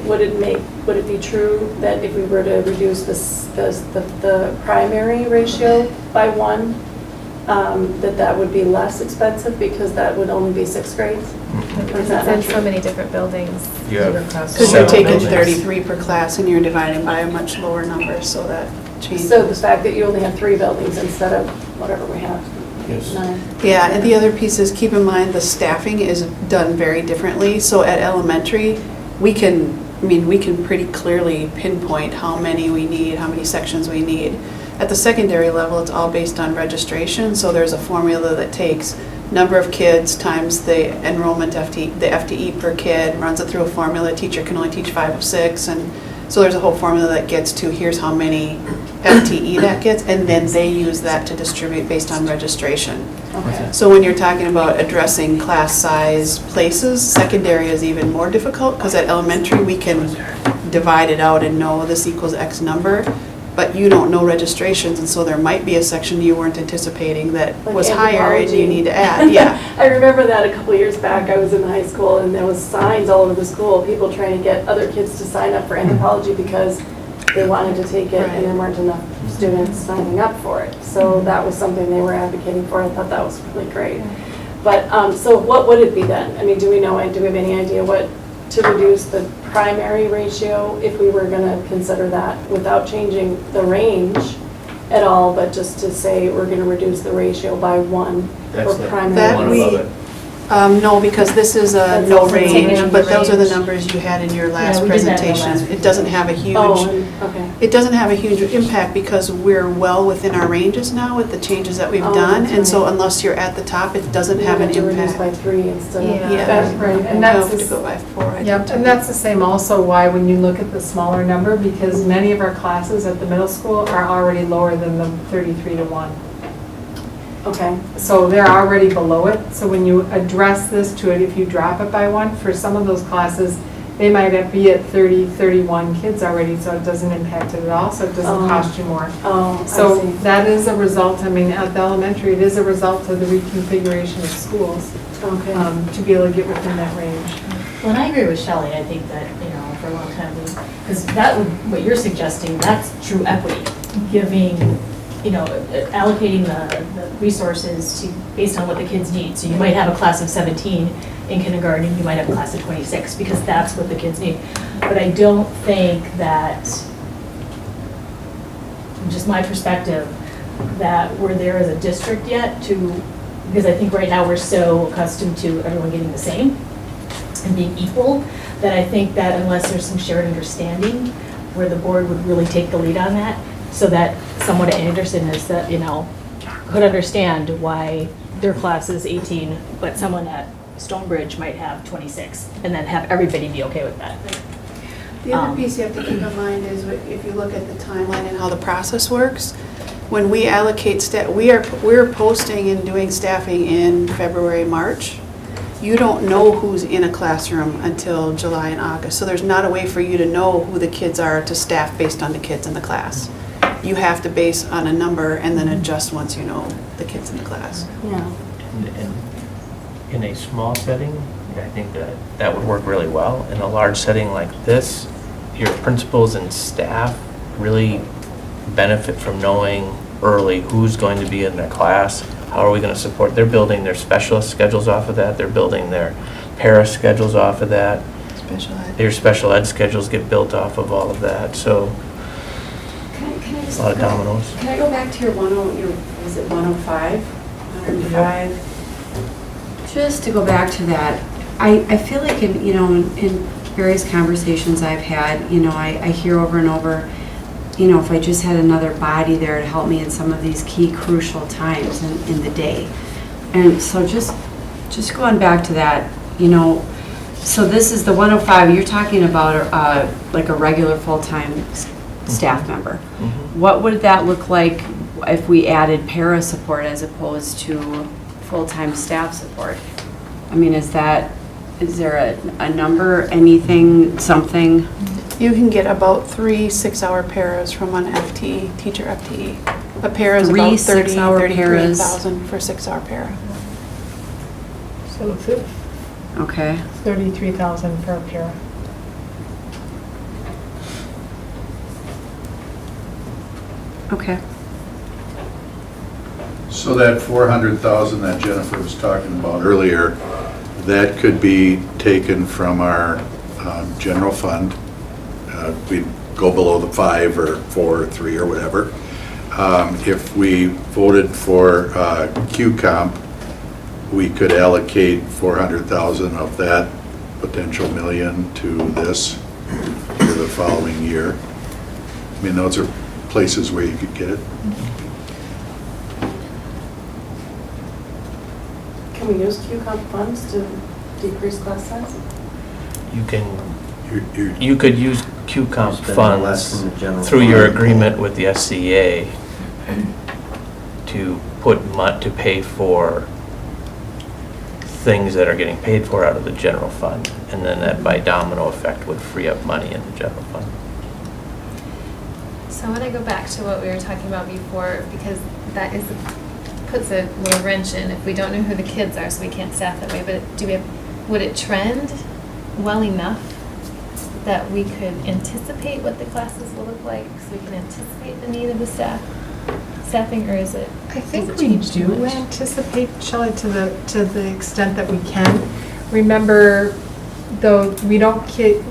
would it be true that if we were to reduce the primary ratio by 1, that would be less expensive because that would only be 6th grades? Or is that It's not in so true? many different buildings. You have Because you're seven taking buildings. 33 per class and you're dividing by a much lower number, so that changes. So the fact that you only have 3 buildings instead of whatever we have, Yes. 9. Yeah, and the other piece is, keep in mind, the staffing is done very differently. So at elementary, we can pretty clearly pinpoint how many we need, how many sections we need. At the secondary level, it's all based on registration, so there's a formula that takes number of kids times the enrollment FTE, the FTE per kid, runs it through a formula. Teacher can only teach 5 of 6, and so there's a whole formula that gets to here's how many FTE that gets, and then they use that to distribute based on registration. Okay. So when you're talking about addressing class size places, secondary is even more difficult, because at elementary, we can divide it out and know this equals X number, but you don't know registrations, and so there might be a section you weren't anticipating that Like was higher and you anthropology. need to add, yeah. I remember that a couple years back, I was in high school and there was signs all over the school, people trying to get other kids to sign up for anthropology because they wanted to take it and there weren't enough students signing up for it. So that was something they were advocating for. I thought that was really great. But, so what would it be then? I mean, do we have any idea what, to reduce the primary ratio, if we were going to consider that without changing the range at all, but just to say we're going to reduce the ratio by 1 That's for the primary? That one we- above it. No, because this is a That's no also range, taking but those are the range. numbers you had in your last we did that in the presentation. last It doesn't have a huge. Oh, okay. It doesn't have a huge impact because we're well within our ranges now with the changes that we've Oh, done. that's And so right. unless you're at the top, it doesn't We have an have to reduce by impact. 3 instead of. Yeah. Yeah. That's right, and You that's have the to go by 4. I Yep, think. and that's the same also why when you look at the smaller number, because many of our classes at the middle school are already lower than the 33 to 1. Okay, So they're already below it, so when you address this to it, if you drop it by 1, for some of those classes, they might be at 30, 31 kids already, so it doesn't impact it at all, so it doesn't Oh. cost you more. oh, I So see. that is a result, I mean, at the elementary, it is a result of the reconfiguration of schools Okay. to be able to get within that range. Well, and I agree with Shelley. I think that, for a long time, because that would, what you're suggesting, that's true equity, giving, allocating the resources to, based on what the kids need. So you might have a class of 17 in kindergarten, you might have a class of 26, because that's what the kids need. But I don't think that, just my perspective, that we're there as a district yet because I think right now we're so accustomed to everyone getting the same and being equal, that I think that unless there's some shared understanding where the board would really take the lead on that, so that someone at Anderson is that, could understand why their class is 18, but someone at Stonebridge might have 26, and then have everybody be okay with that. The other piece you have to keep in mind is if you look at the timeline and how the process works, when we allocate staff, we're posting and doing staffing in February, March. You don't know who's in a classroom until July and August. So there's not a way for you to know who the kids are to staff based on the kids in the class. You have to base on a number and then adjust once you know the kids in the class. Yeah. And in a small setting, I think that would work really well. In a large setting like this, your principals and staff really benefit from knowing early who's going to be in their class, how are we going to support. They're building their specialist schedules off of that. They're building their para schedules off of that. Special ed. Their special ed schedules get built off of all of that. So Can I just a lot of dominoes. Can I go back to was it 105? 105? Just to go back to that, I feel like in various conversations I've had, I hear over and over, if I just had another body there to help me in some of these key crucial times in the day. And so just going back to that, so this is the 105, you're talking about like a regular full-time staff member. Mm-hmm. What would that look like if we added para support as opposed to full-time staff support? I mean, is there a number, anything, something? You can get about 3 6-hour paras from an FTE, teacher FTE. A para is 3 about 30, 6-hour paras. 33,000 for 6-hour para. So it's Okay. 33,000 per para. Okay. So that 400,000 that Jennifer was talking about earlier, that could be taken from our general fund. We'd go below the 5 or 4 or 3 or whatever. If we voted for Q-Comp, we could allocate 400,000 of that potential million to this for the following year. I mean, those are places where you could get it. Can we use Q-Comp funds to decrease class size? You could use Q-Comp Spend less funds from the general through your fund. agreement with the SCA to pay for things that are getting paid for out of the general fund. And then that by domino effect would free up money in the general fund. So I want to go back to what we were talking about before, because that puts a little wrench in if we don't know who the kids are, so we can't staff that way. But would it trend well enough that we could anticipate what the classes will look like, so we can anticipate the need of the staffing, or is it? I think does it we change too do much? anticipate, Shelley, to the extent that we can. Remember, though, we don't keep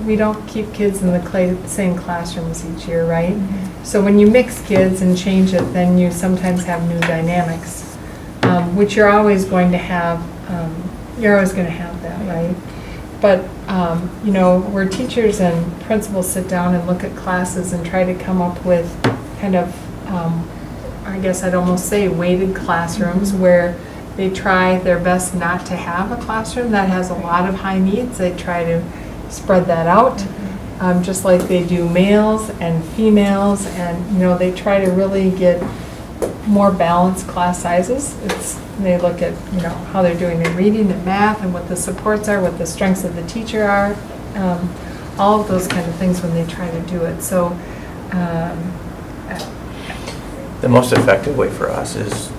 kids in the same classrooms each year, right? Mm-hmm. So when you mix kids and change it, then you sometimes have new dynamics, which you're always going to have. You're always going to have that, right? But where teachers and principals sit down and look at classes and try to come up with kind of, I guess I'd almost say weighted classrooms where they try their best not to have a classroom that has a lot of high needs. They try to spread that out, just like they do males and females, and they try to really get more balanced class sizes. They look at how they're doing in reading and math and what the supports are, what the strengths of the teacher are, all of those kind of things when they try to do it. So The most effective way for us is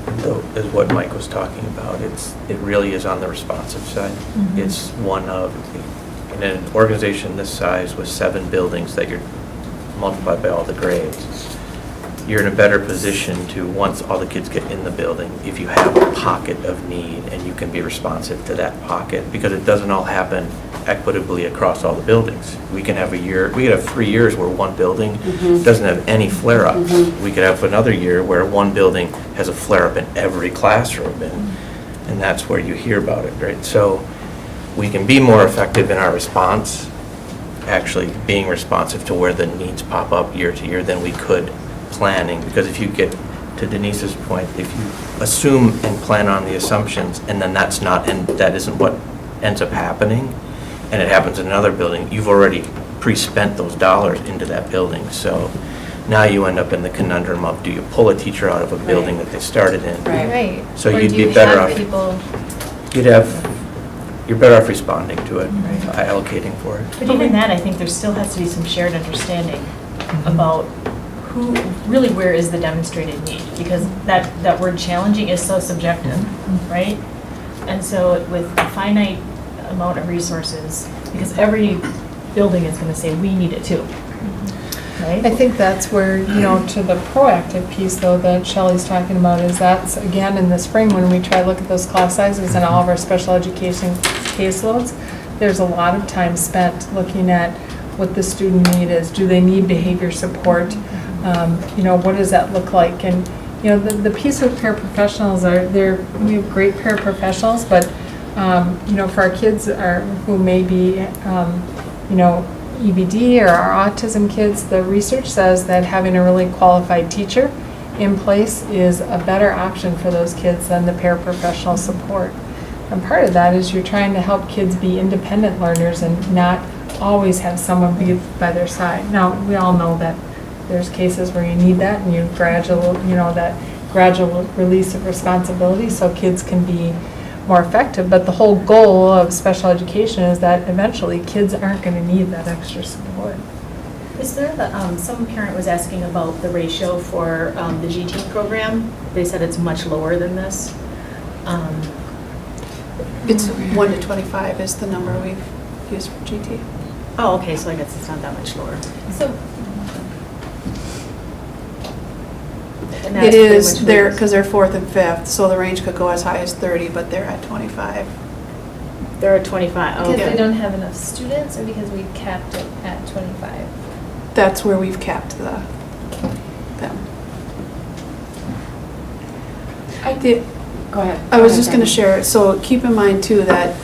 what Mike was talking about. It really is on the responsive side. Mhm. It's one of In an organization this size with 7 buildings that you're multiplied by all the grades, you're in a better position to, once all the kids get in the building, if you have a pocket of need and you can be responsive to that pocket, because it doesn't all happen equitably across all the buildings. We can have a year, we could have 3 years where one building doesn't have any flare-up. We could have another year where one building has a flare-up in every classroom, and that's where you hear about it, right? So we can be more effective in our response, actually being responsive to where the needs pop up year to year than we could planning, because if you get to Denise's point, if you assume and plan on the assumptions and then that's not, and that isn't what ends up happening, and it happens in another building, you've already pre-spent those dollars into that building. So now you end up in the conundrum of, do you pull a teacher out of a building that they started in? Right. So Or you'd do be you better have off- people, You're better off responding to it, allocating for it. But even that, I think there still has to be some shared understanding about who, really where is the demonstrated need? Because that word challenging is so subjective, right? And so with a finite amount of resources, because every building is going to say, we need it too, right? I think that's where, to the proactive piece though that Shelley's talking about is that's again in the spring when we try to look at those class sizes and all of our special education caseloads, there's a lot of time spent looking at what the student need is. Do they need behavior support? What does that look like? And, the piece with paraprofessionals we have great paraprofessionals, but, for our kids who may be, EBD or our autism kids, the research says that having a really qualified teacher in place is a better option for those kids than the paraprofessional support. And part of that is you're trying to help kids be independent learners and not always have someone be by their side. Now, we all know that there's cases where you need that and that gradual release of responsibility so kids can be more effective. But the whole goal of special education is that eventually kids aren't going to need that extra support. Is there some parent was asking about the ratio for the GT program? They said it's much lower than this. It's 1 to 25 is the number we've used for GT. Oh, okay, so I guess it's not that much lower. so And that's It pretty is, much what they're, it is. because they're 4th and 5th, so the range could go as high as 30, but they're at 25. They're at 25, oh, because yeah. we don't have enough students or because we capped it at 25? That's where we've capped them. Go ahead. I was just going to share, so keep in mind too that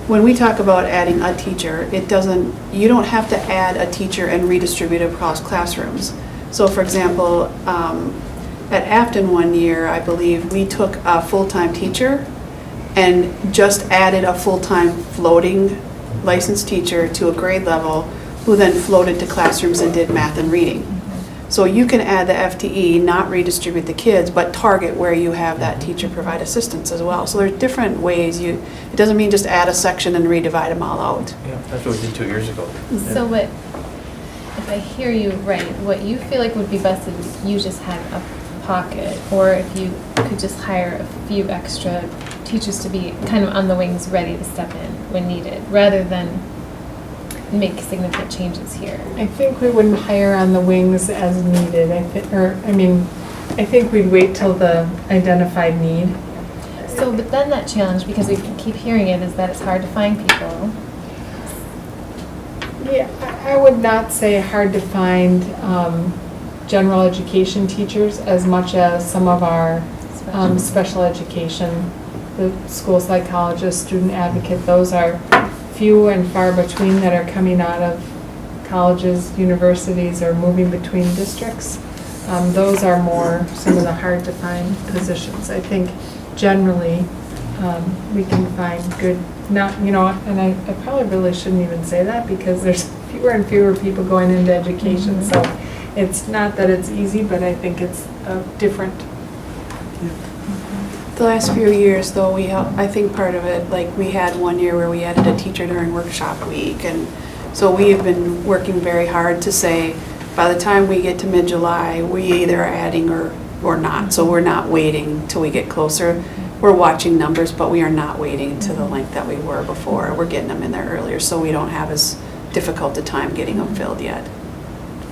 when we talk about adding a teacher, you don't have to add a teacher and redistribute across classrooms. So for example, at Afton one year, I believe, we took a full-time teacher and just added a full-time floating licensed teacher to a grade level who then floated to classrooms and did math and reading. So you can add the FTE, not redistribute the kids, but target where you have that teacher provide assistance as well. So there's different ways it doesn't mean just add a section and redivide them all out. Yeah, that's what we did 2 years ago. So if I hear you right, what you feel like would be best is you just had a pocket, or if you could just hire a few extra teachers to be kind of on the wings, ready to step in when needed, rather than make significant changes here. I think we wouldn't hire on the wings as needed. I think we'd wait till the identified need. So, but then that challenge, because we keep hearing it, is that it's hard to find people. Yeah, I would not say hard to find general education teachers as much as some of our special education, the school psychologist, student advocate, those are few and far between that are coming out of colleges, universities, or moving between districts. Those are more some of the hard to find positions. I think generally we can find good, and I probably really shouldn't even say that because there's fewer and fewer people going into education. So it's not that it's easy, but I think it's different. The last few years, though, I think part of it, like we had one year where we added a teacher during workshop week, and so we have been working very hard to say, by the time we get to mid-July, we either are adding or not, so we're not waiting till we get closer. we're watching numbers, but we are not waiting to the length that we were before. We're getting them in there earlier, so we don't have as difficult a time getting them filled yet.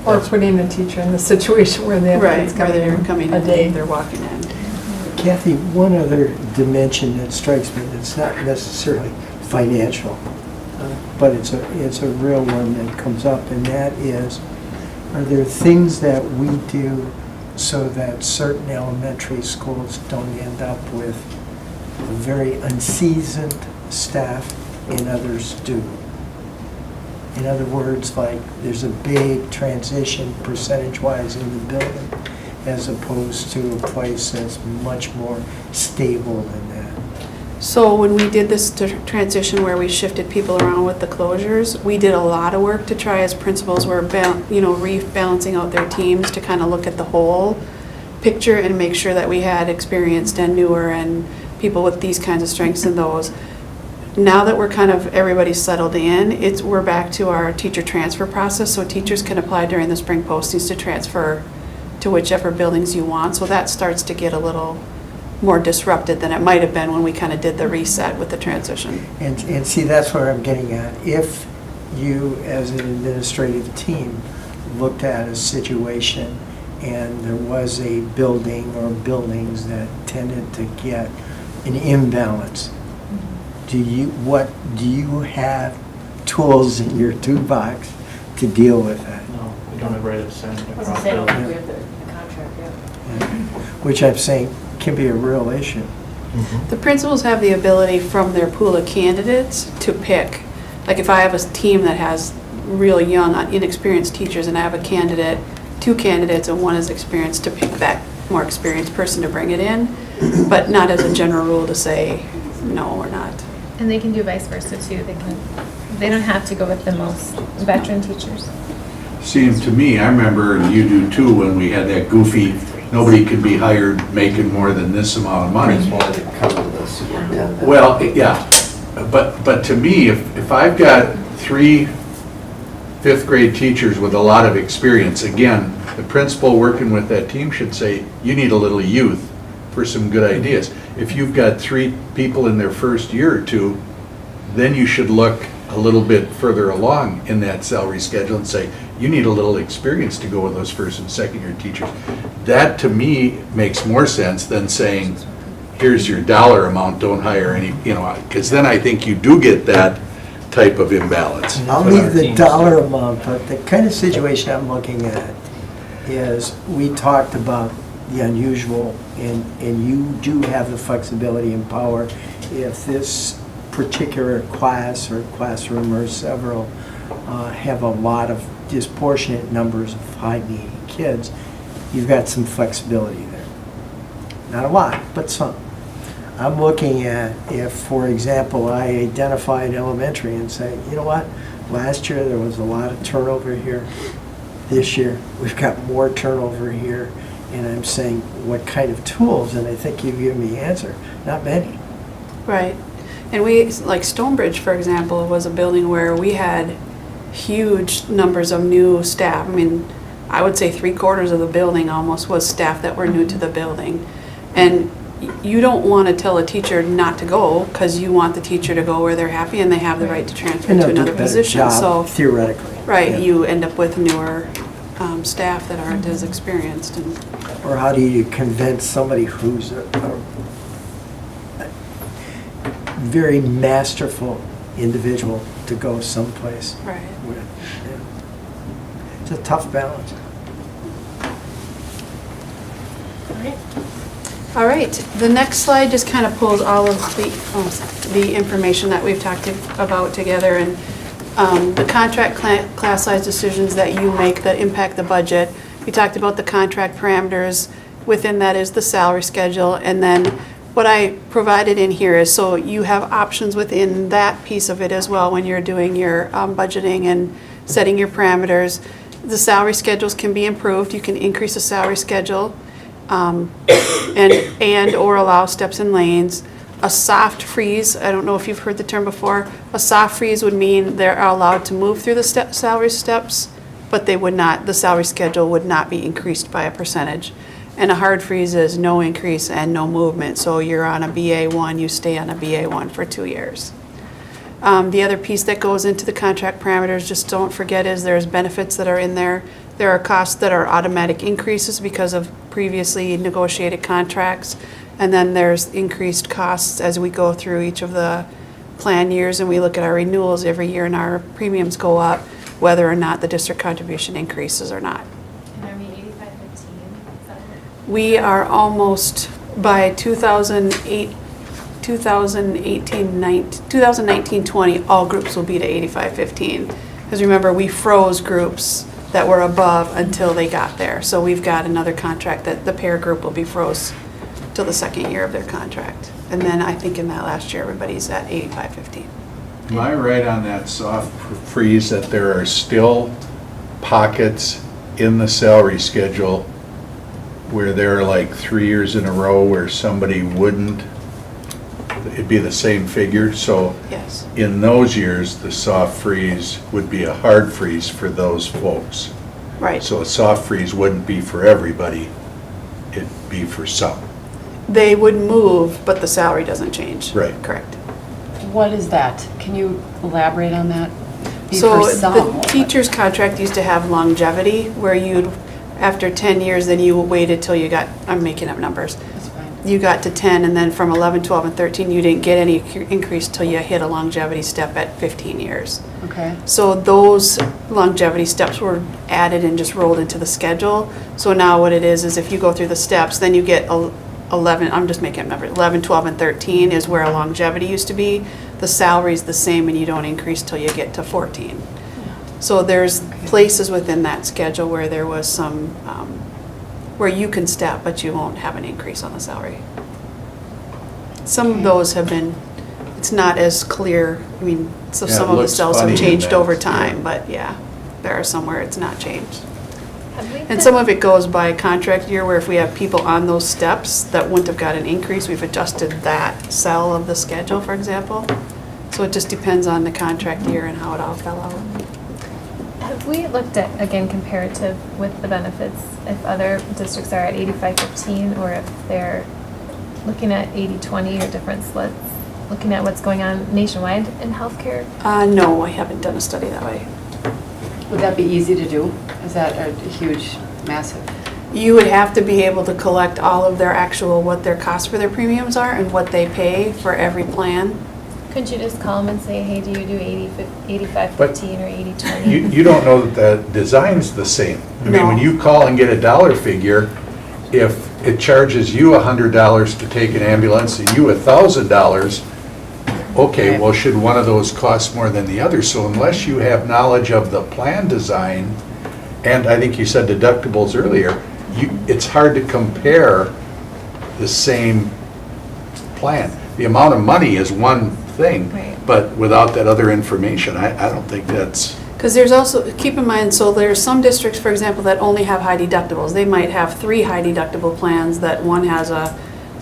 Or putting the teacher in the situation where they have kids Where they're coming coming a day. in, they're walking in. Kathy, one other dimension that strikes me that's not necessarily financial, but it's a real one that comes up, and that is, are there things that we do so that certain elementary schools don't end up with a very unseasoned staff and others do? In other words, like, there's a big transition percentage-wise in the building as opposed to a place that's much more stable than that. So when we did this transition where we shifted people around with the closures, we did a lot of work to try as principals were, rebalancing out their teams to kind of look at the whole picture and make sure that we had experienced and newer and people with these kinds of strengths and those. Now that we're kind of, everybody's settled in, we're back to our teacher transfer process, so teachers can apply during the spring postings to transfer to whichever buildings you want, so that starts to get a little more disrupted than it might have been when we kind of did the reset with the transition. And see, that's where I'm getting at. If you, as an administrative team, looked at a situation and there was a building or buildings that tended to get an imbalance, do you have tools in your toolbox to deal with that? No, we don't have right of saying. I was gonna say, I don't think we have the contract yet. Which I'm saying can be a real issue. The principals have the ability from their pool of candidates to pick. Like if I have a team that has real young, inexperienced teachers and I have a candidate, 2 candidates and one is experienced, to pick that more experienced person to bring it in, but not as a general rule to say no or not. And they can do vice versa too. They don't have to go with the most veteran teachers. Seems to me, I remember, and you do too, when we had that goofy, nobody can be hired making more than this amount of money. Principal had to come to the superintendent. Well, yeah, but to me, if I've got 3 fifth grade teachers with a lot of experience, again, the principal working with that team should say, you need a little youth for some good ideas. If you've got 3 people in their first year or 2, then you should look a little bit further along in that salary schedule and say, you need a little experience to go with those first and second year teachers. That to me makes more sense than saying, here's your dollar amount, don't hire any, because then I think you do get that type of imbalance. I'll leave the dollar amount, but the kind of situation I'm looking at is, we talked about the unusual, and you do have the flexibility and power if this particular class or classroom or several have a lot of disproportionate numbers of high-needy kids, you've got some flexibility there. Not a lot, but some. I'm looking at if, for example, I identified elementary and say, you know what, last year there was a lot of turnover here. This year, we've got more turnover here. And I'm saying, what kind of tools? And I think you've given me the answer. Not many. Right. And like Stonebridge, for example, was a building where we had huge numbers of new staff. I mean, I would say 3/4 of the building almost was staff that were new to the building. And you don't want to tell a teacher not to go, because you want the teacher to go where they're happy and they have the right to transfer And to they'll do a another better position. job, So, theoretically. right, Yeah. you end up with newer staff that aren't as experienced. And Or how do you convince somebody who's a very masterful individual to go someplace right. with? Yeah. It's a tough balance. All right, the next slide just kind of pulls all of the information that we've talked about together, and the contract class size decisions that you make that impact the budget. We talked about the contract parameters. Within that is the salary schedule, and then what I provided in here is so you have options within that piece of it as well when you're doing your budgeting and setting your parameters. The salary schedules can be improved. You can increase the salary schedule and or allow steps and lanes. A soft freeze, I don't know if you've heard the term before, a soft freeze would mean they're allowed to move through the salary steps, but they would not, the salary schedule would not be increased by a percentage. And a hard freeze is no increase and no movement. So you're on a BA1, you stay on a BA1 for 2 years. The other piece that goes into the contract parameters, just don't forget, is there's benefits that are in there. There are costs that are automatic increases because of previously negotiated contracts. And then there's increased costs as we go through each of the plan years and we look at our renewals every year and our premiums go up, whether or not the district contribution increases or not. And are we 85/15? Is that it? We are almost, by 2019-20, all groups will be to 85/15. Because remember, we froze groups that were above until they got there. So we've got another contract that the pair group will be froze till the second year of their contract. And then I think in that last year, everybody's at 85/15. Am I right on that soft freeze that there are still pockets in the salary schedule where there are like 3 years in a row where somebody wouldn't, it'd be the same figure? So Yes. in those years, the soft freeze would be a hard freeze for those folks. Right. So a soft freeze wouldn't be for everybody, it'd be for some. They would move, but the salary doesn't change. Right. Correct. What is that? Can you elaborate on that? Be So for some, the what? teacher's contract used to have longevity, where you'd, after 10 years, then you waited till you got, I'm making up numbers, That's fine. you got to 10, and then from 11, 12, and 13, you didn't get any increase till you hit a longevity step at 15 years. Okay. So those longevity steps were added and just rolled into the schedule. So now what it is if you go through the steps, then you get 11, I'm just making up numbers, 11, 12, and 13 is where a longevity used to be. The salary's the same and you don't increase till you get to 14. So there's places within that schedule where there was some, where you can step, but you won't have an increase on the salary. Some of those have been, it's not as clear, I mean, so Yeah, some it of the looks cells funny have in changed that, over yeah. time, but yeah, there are some where it's not changed. Have we And been- some of it goes by contract year, where if we have people on those steps that wouldn't have got an increase, we've adjusted that cell of the schedule, for example. So it just depends on the contract year and how it all fell out. Have we looked at, again, comparative with the benefits, if other districts are at 85/15, or if they're looking at 80/20 or different splits, looking at what's going on nationwide in healthcare? No, I haven't done a study that way. Would that be easy to do? Is that a huge, massive? You would have to be able to collect all of their actual, what their costs for their premiums are and what they pay for every plan. Couldn't you just call them and say, hey, do you do 85/15 or 80/20? You don't know that the design's the same. I mean, when No. you call and get a dollar figure, if it charges you $100 to take an ambulance and you $1,000, okay, well, should one of those cost more than the other? So unless you have knowledge of the plan design, and I think you said deductibles earlier, it's hard to compare the same plan. The amount of money is one thing, Right. but without that other information, I don't think that's, Because there's also, keep in mind, so there's some districts, for example, that only have high deductibles. They might have 3 high deductible plans, that one has a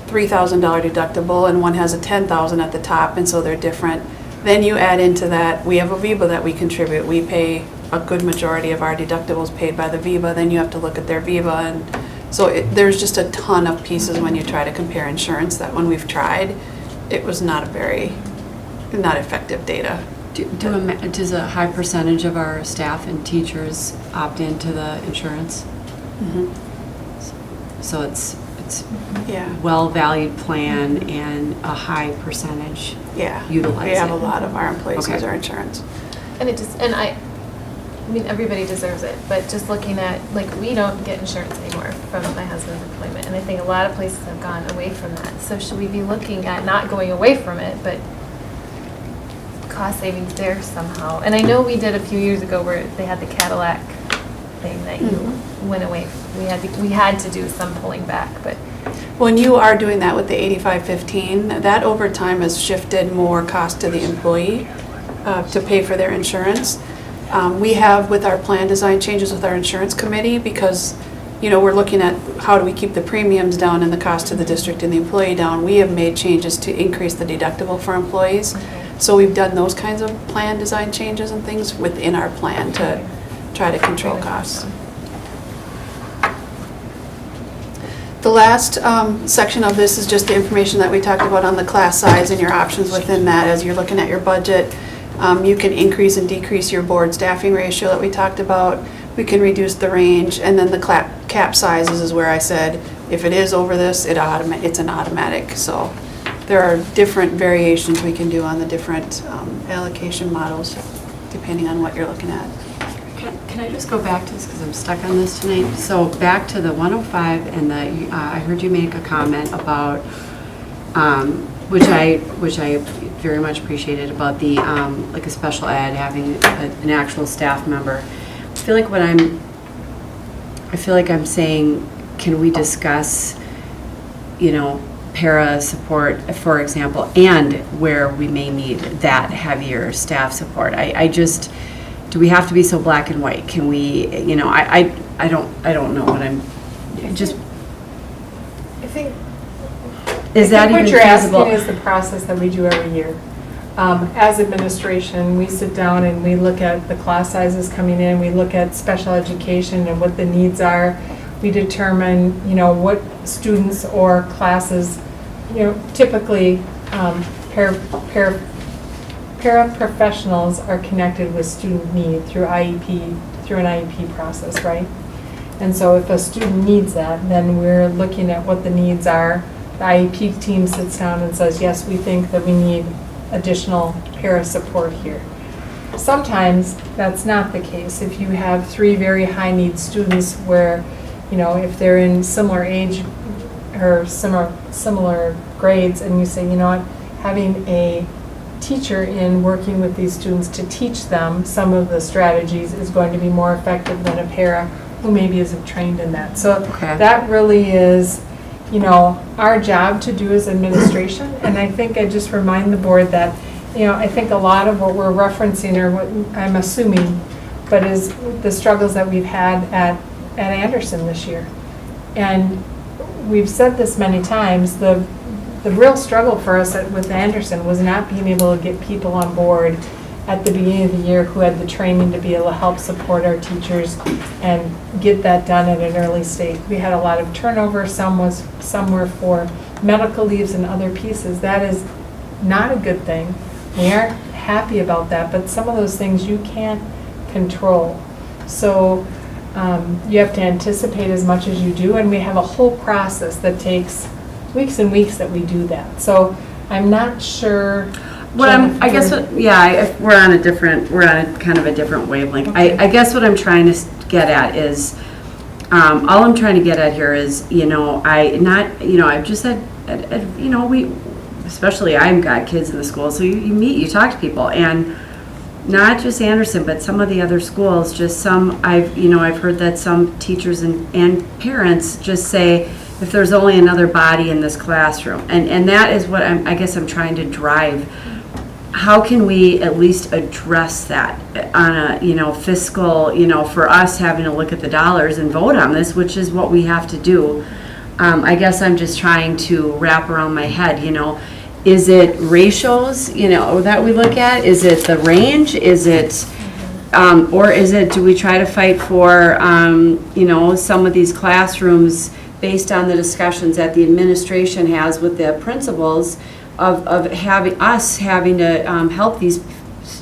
$3,000 deductible and one has a $10,000 at the top, and so they're different. Then you add into that, we have a VIBA that we contribute. We pay a good majority of our deductibles paid by the VIBA. Then you have to look at their VIBA, and so there's just a ton of pieces when you try to compare insurance that when we've tried, it was not effective data. Does a high percentage of our staff and teachers opt into the insurance? So it's Yeah, well-valued plan and a high percentage yeah. utilize We have it. a lot of our employees Okay. use our insurance. And it just, and I mean, everybody deserves it, but just looking at, like, we don't get insurance anymore from my husband's employment, and I think a lot of places have gone away from that. So should we be looking at not going away from it, but cost savings there somehow? And I know we did a few years ago where they had the Cadillac thing that you went away. We had to do some pulling back, but When you are doing that with the 85/15, that over time has shifted more cost to the employee to pay for their insurance. We have, with our plan design changes with our insurance committee, because, you know, we're looking at how do we keep the premiums down and the cost to the district and the employee down. We have made changes to increase the deductible for employees. So we've done those kinds of plan design changes and things within our plan to try to control costs. The last section of this is just the information that we talked about on the class size and your options within that as you're looking at your budget. You can increase and decrease your board staffing ratio that we talked about. We can reduce the range, and then the cap sizes is where I said, if it is over this, it's an automatic. So there are different variations we can do on the different allocation models, depending on what you're looking at. Can I just go back to this, because I'm stuck on this tonight? So back to the 105, and I heard you make a comment about, which I very much appreciated, about the, like a special ed, having an actual staff member. I feel like I'm saying, can we discuss, para support, for example, and where we may need that heavier staff support? Do we have to be so black and white? Can we, I don't know what I'm, just, I think is that even what you're feasible? asking is the process that we do every year. As administration, we sit down and we look at the class sizes coming in, we look at special education and what the needs are. We determine, what students or classes, typically paraprofessionals are connected with student need through an IEP process, right? And so if a student needs that, then we're looking at what the needs are. The IEP team sits down and says, yes, we think that we need additional para support here. Sometimes that's not the case. If you have 3 very high need students where, if they're in similar age or similar grades, and you say, what, having a teacher in working with these students to teach them some of the strategies is going to be more effective than a para who maybe isn't trained in that. So that really is, our job to do as administration. And I think I just remind the board that, I think a lot of what we're referencing, or what I'm assuming, but is the struggles that we've had at Anderson this year. And we've said this many times, the real struggle for us with Anderson was not being able to get people on board at the beginning of the year who had the training to be able to help support our teachers and get that done at an early stage. We had a lot of turnover, some were for medical leaves and other pieces. That is not a good thing. We aren't happy about that, but some of those things you can't control. So you have to anticipate as much as you do, and we have a whole process that takes weeks and weeks that we do that. So I'm not sure. We're on a kind of a different wavelength. Okay. I guess what I'm trying to get at is, all I'm trying to get at here is, I've just said, especially I've got kids in the school, so you talk to people, and not just Anderson, but some of the other schools, I've heard that some teachers and parents just say, if there's only another body in this classroom, and that is what I guess I'm trying to drive. How can we at least address that on a, fiscal, for us having to look at the dollars and vote on this, which is what we have to do. I guess I'm just trying to wrap around my head, is it ratios, that we look at? Is it the range? Is it, or is it, do we try to fight for, some of these classrooms based on the discussions that the administration has with the principals of having to help these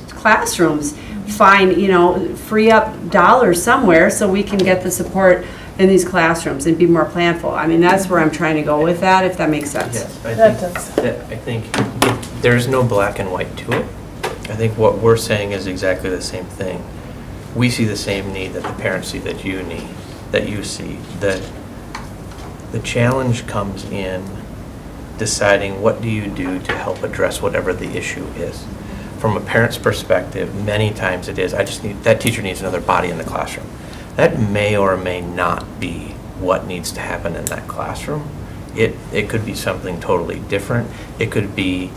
classrooms find, free up dollars somewhere so we can get the support in these classrooms and be more planful. I mean, that's where I'm trying to go with that, if that makes sense. Yes, That I think there's no black and white to it. I think what we're saying is exactly the same thing. We see the same need that the parents see, that you see. That the challenge comes in deciding what do you do to help address whatever the issue is. From a parent's perspective, many times it is, that teacher needs another body in the classroom. That may or may not be what needs to happen in that classroom. It could be something totally different. It could be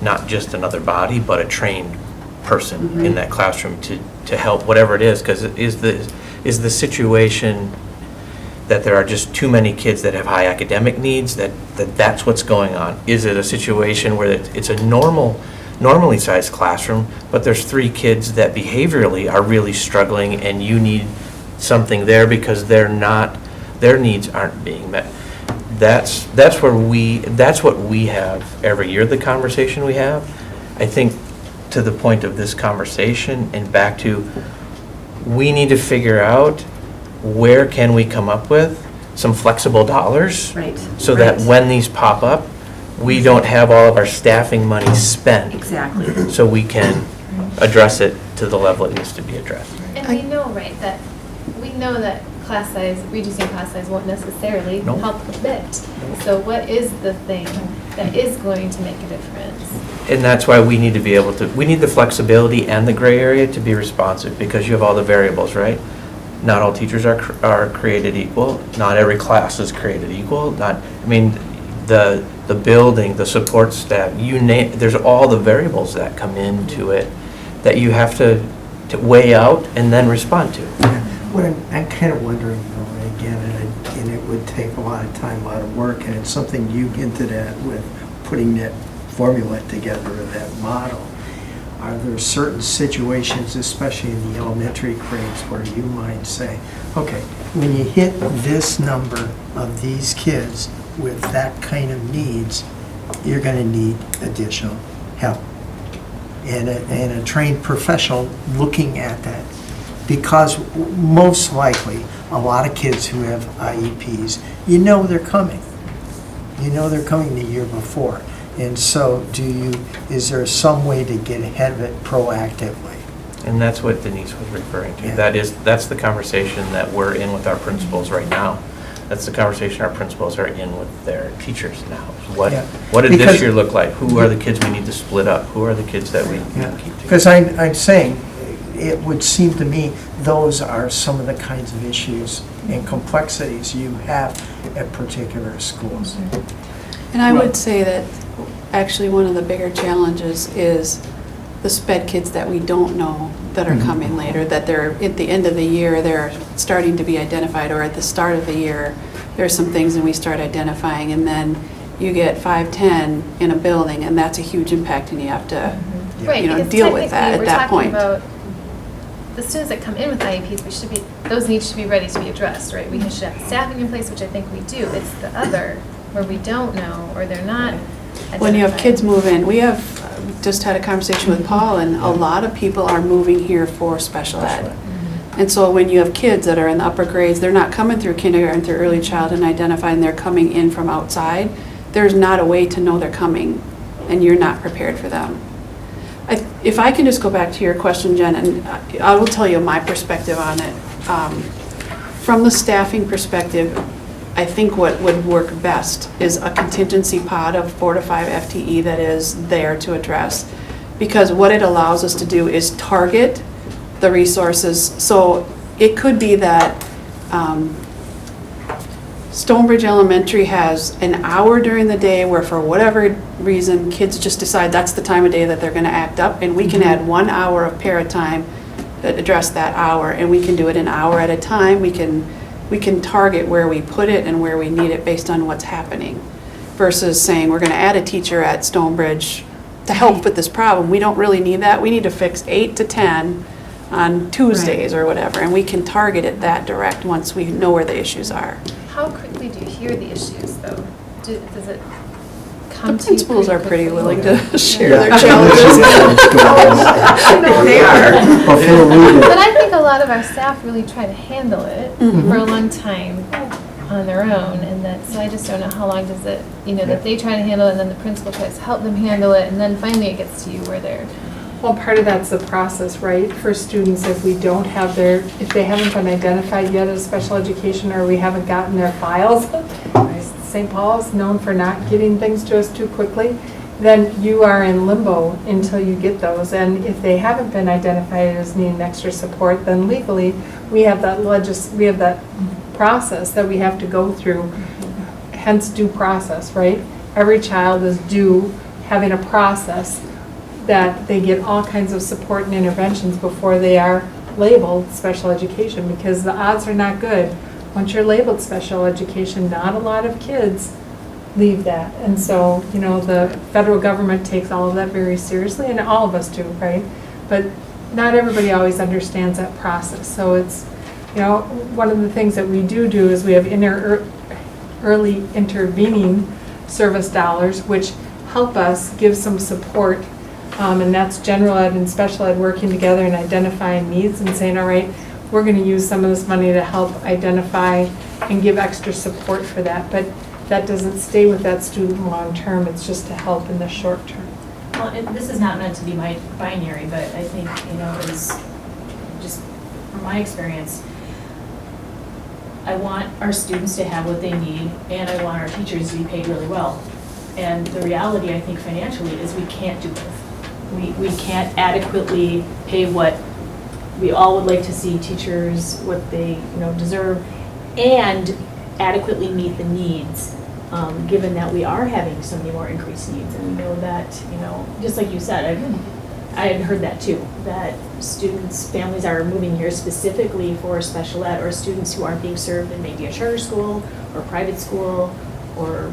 not just another body, but a trained person in that classroom to help whatever it is, because is the situation that there are just too many kids that have high academic needs, that's what's going on? Is it a situation where it's a normally sized classroom, but there's 3 kids that behaviorally are really struggling and you need something there because their needs aren't being met? that's what we have every year, the conversation we have. I think to the point of this conversation and back to, we need to figure out where can we come up with some flexible dollars. Right. So that right. when these pop up, we don't have all of our staffing money spent. Exactly. So we can address it to the level it needs to be addressed. And we know, right, that, we know that class size, reducing class size won't necessarily Nope. help a bit. So what is the thing that is going to make a difference? And that's why we need to be able to, we need the flexibility and the gray area to be responsive, because you have all the variables, right? Not all teachers are created equal, not every class is created equal, the building, the support staff, you name, there's all the variables that come into it that you have to weigh out and then respond to. What I'm kind of wondering, though, again, and it would take a lot of time, a lot of work, and it's something you hinted at with putting that formula together, or that model. Are there certain situations, especially in the elementary grades, where you might say, okay, when you hit this number of these kids with that kind of needs, you're going to need additional help? And a trained professional looking at that. Because most likely, a lot of kids who have IEPs, you know they're coming. You know they're coming the year before. And so is there some way to get ahead of it proactively? And that's what Denise was referring to. Yeah. That's the conversation that we're in with our principals right now. That's the conversation our principals are in with their teachers now. Yeah. What did Because- this year look like? Who are the kids we need to split up? Who are the kids that we need to keep together? Because I'm saying, it would seem to me, those are some of the kinds of issues and complexities you have at particular schools. And I would say that actually one of the bigger challenges is the sped kids that we don't know that are coming later, that they're at the end of the year, they're starting to be identified, or at the start of the year, there's some things and we start identifying, and then you get 5, 10 in a building, and that's a huge impact, and you have to, Right, you know, because deal with that technically, at that point. we're talking about the students that come in with IEPs, those needs should be ready to be addressed, right? We should have staffing in place, which I think we do. It's the other, where we don't know, or they're not When you have identified. kids move in, we have just had a conversation with Paul, and a lot of people are moving here for special ed. And so when you have kids that are in the upper grades, they're not coming through kindergarten, through early childhood and identifying, they're coming in from outside. There's not a way to know they're coming, and you're not prepared for them. If I can just go back to your question, Jen, and I will tell you my perspective on it. From the staffing perspective, I think what would work best is a contingency pot of 4 to 5 FTE that is there to address. Because what it allows us to do is target the resources. So it could be that Stonebridge Elementary has an hour during the day where, for whatever reason, kids just decide that's the time of day that they're going to act up, and we can add 1 hour of para time that address that hour, and we can do it an hour at a time. We can target where we put it and where we need it based on what's happening, versus saying we're going to add a teacher at Stonebridge to help with this problem. We don't really need that. We need to fix 8 to 10 on Tuesdays or whatever, and we can target it that direct once we know where the issues are. How quickly do you hear the issues, though? Does it The come to you principals are pretty quickly? willing to share Yeah. their challenges. They are. Before we do. But I think a lot of our staff really try to handle it Mm-hmm. for a long time on their own, and so I just don't know how long does it, that they try to handle it, and then the principal tries to help them handle it, and then finally it gets to you where they're. Well, part of that's the process, right? For students, if we don't have if they haven't been identified yet as special education, or we haven't gotten their files, St. Paul's known for not getting things to us too quickly, then you are in limbo until you get those. And if they haven't been identified as needing extra support, then legally, we have that process that we have to go through, hence due process, right? Every child is due having a process that they get all kinds of support and interventions before they are labeled special education, because the odds are not good. Once you're labeled special education, not a lot of kids leave that. And so, the federal government takes all of that very seriously, and all of us do, right? But not everybody always understands that process. So it's, one of the things that we do is we have early intervening service dollars, which help us give some support. And that's general ed and special ed working together and identifying needs and saying, all right, we're going to use some of this money to help identify and give extra support for that. But that doesn't stay with that student long-term, it's just to help in the short term. Well, and this is not meant to be my binary, but I think, is just from my experience, I want our students to have what they need, and I want our teachers to be paid really well. And the reality, I think, financially, is we can't do both. We can't adequately pay what we all would like to see teachers, what they, deserve, and adequately meet the needs, given that we are having so many more increased needs. And we know that, just like you said, I had heard that too, that students, families are moving here specifically for special ed, or students who aren't being served in maybe a charter school or private school or,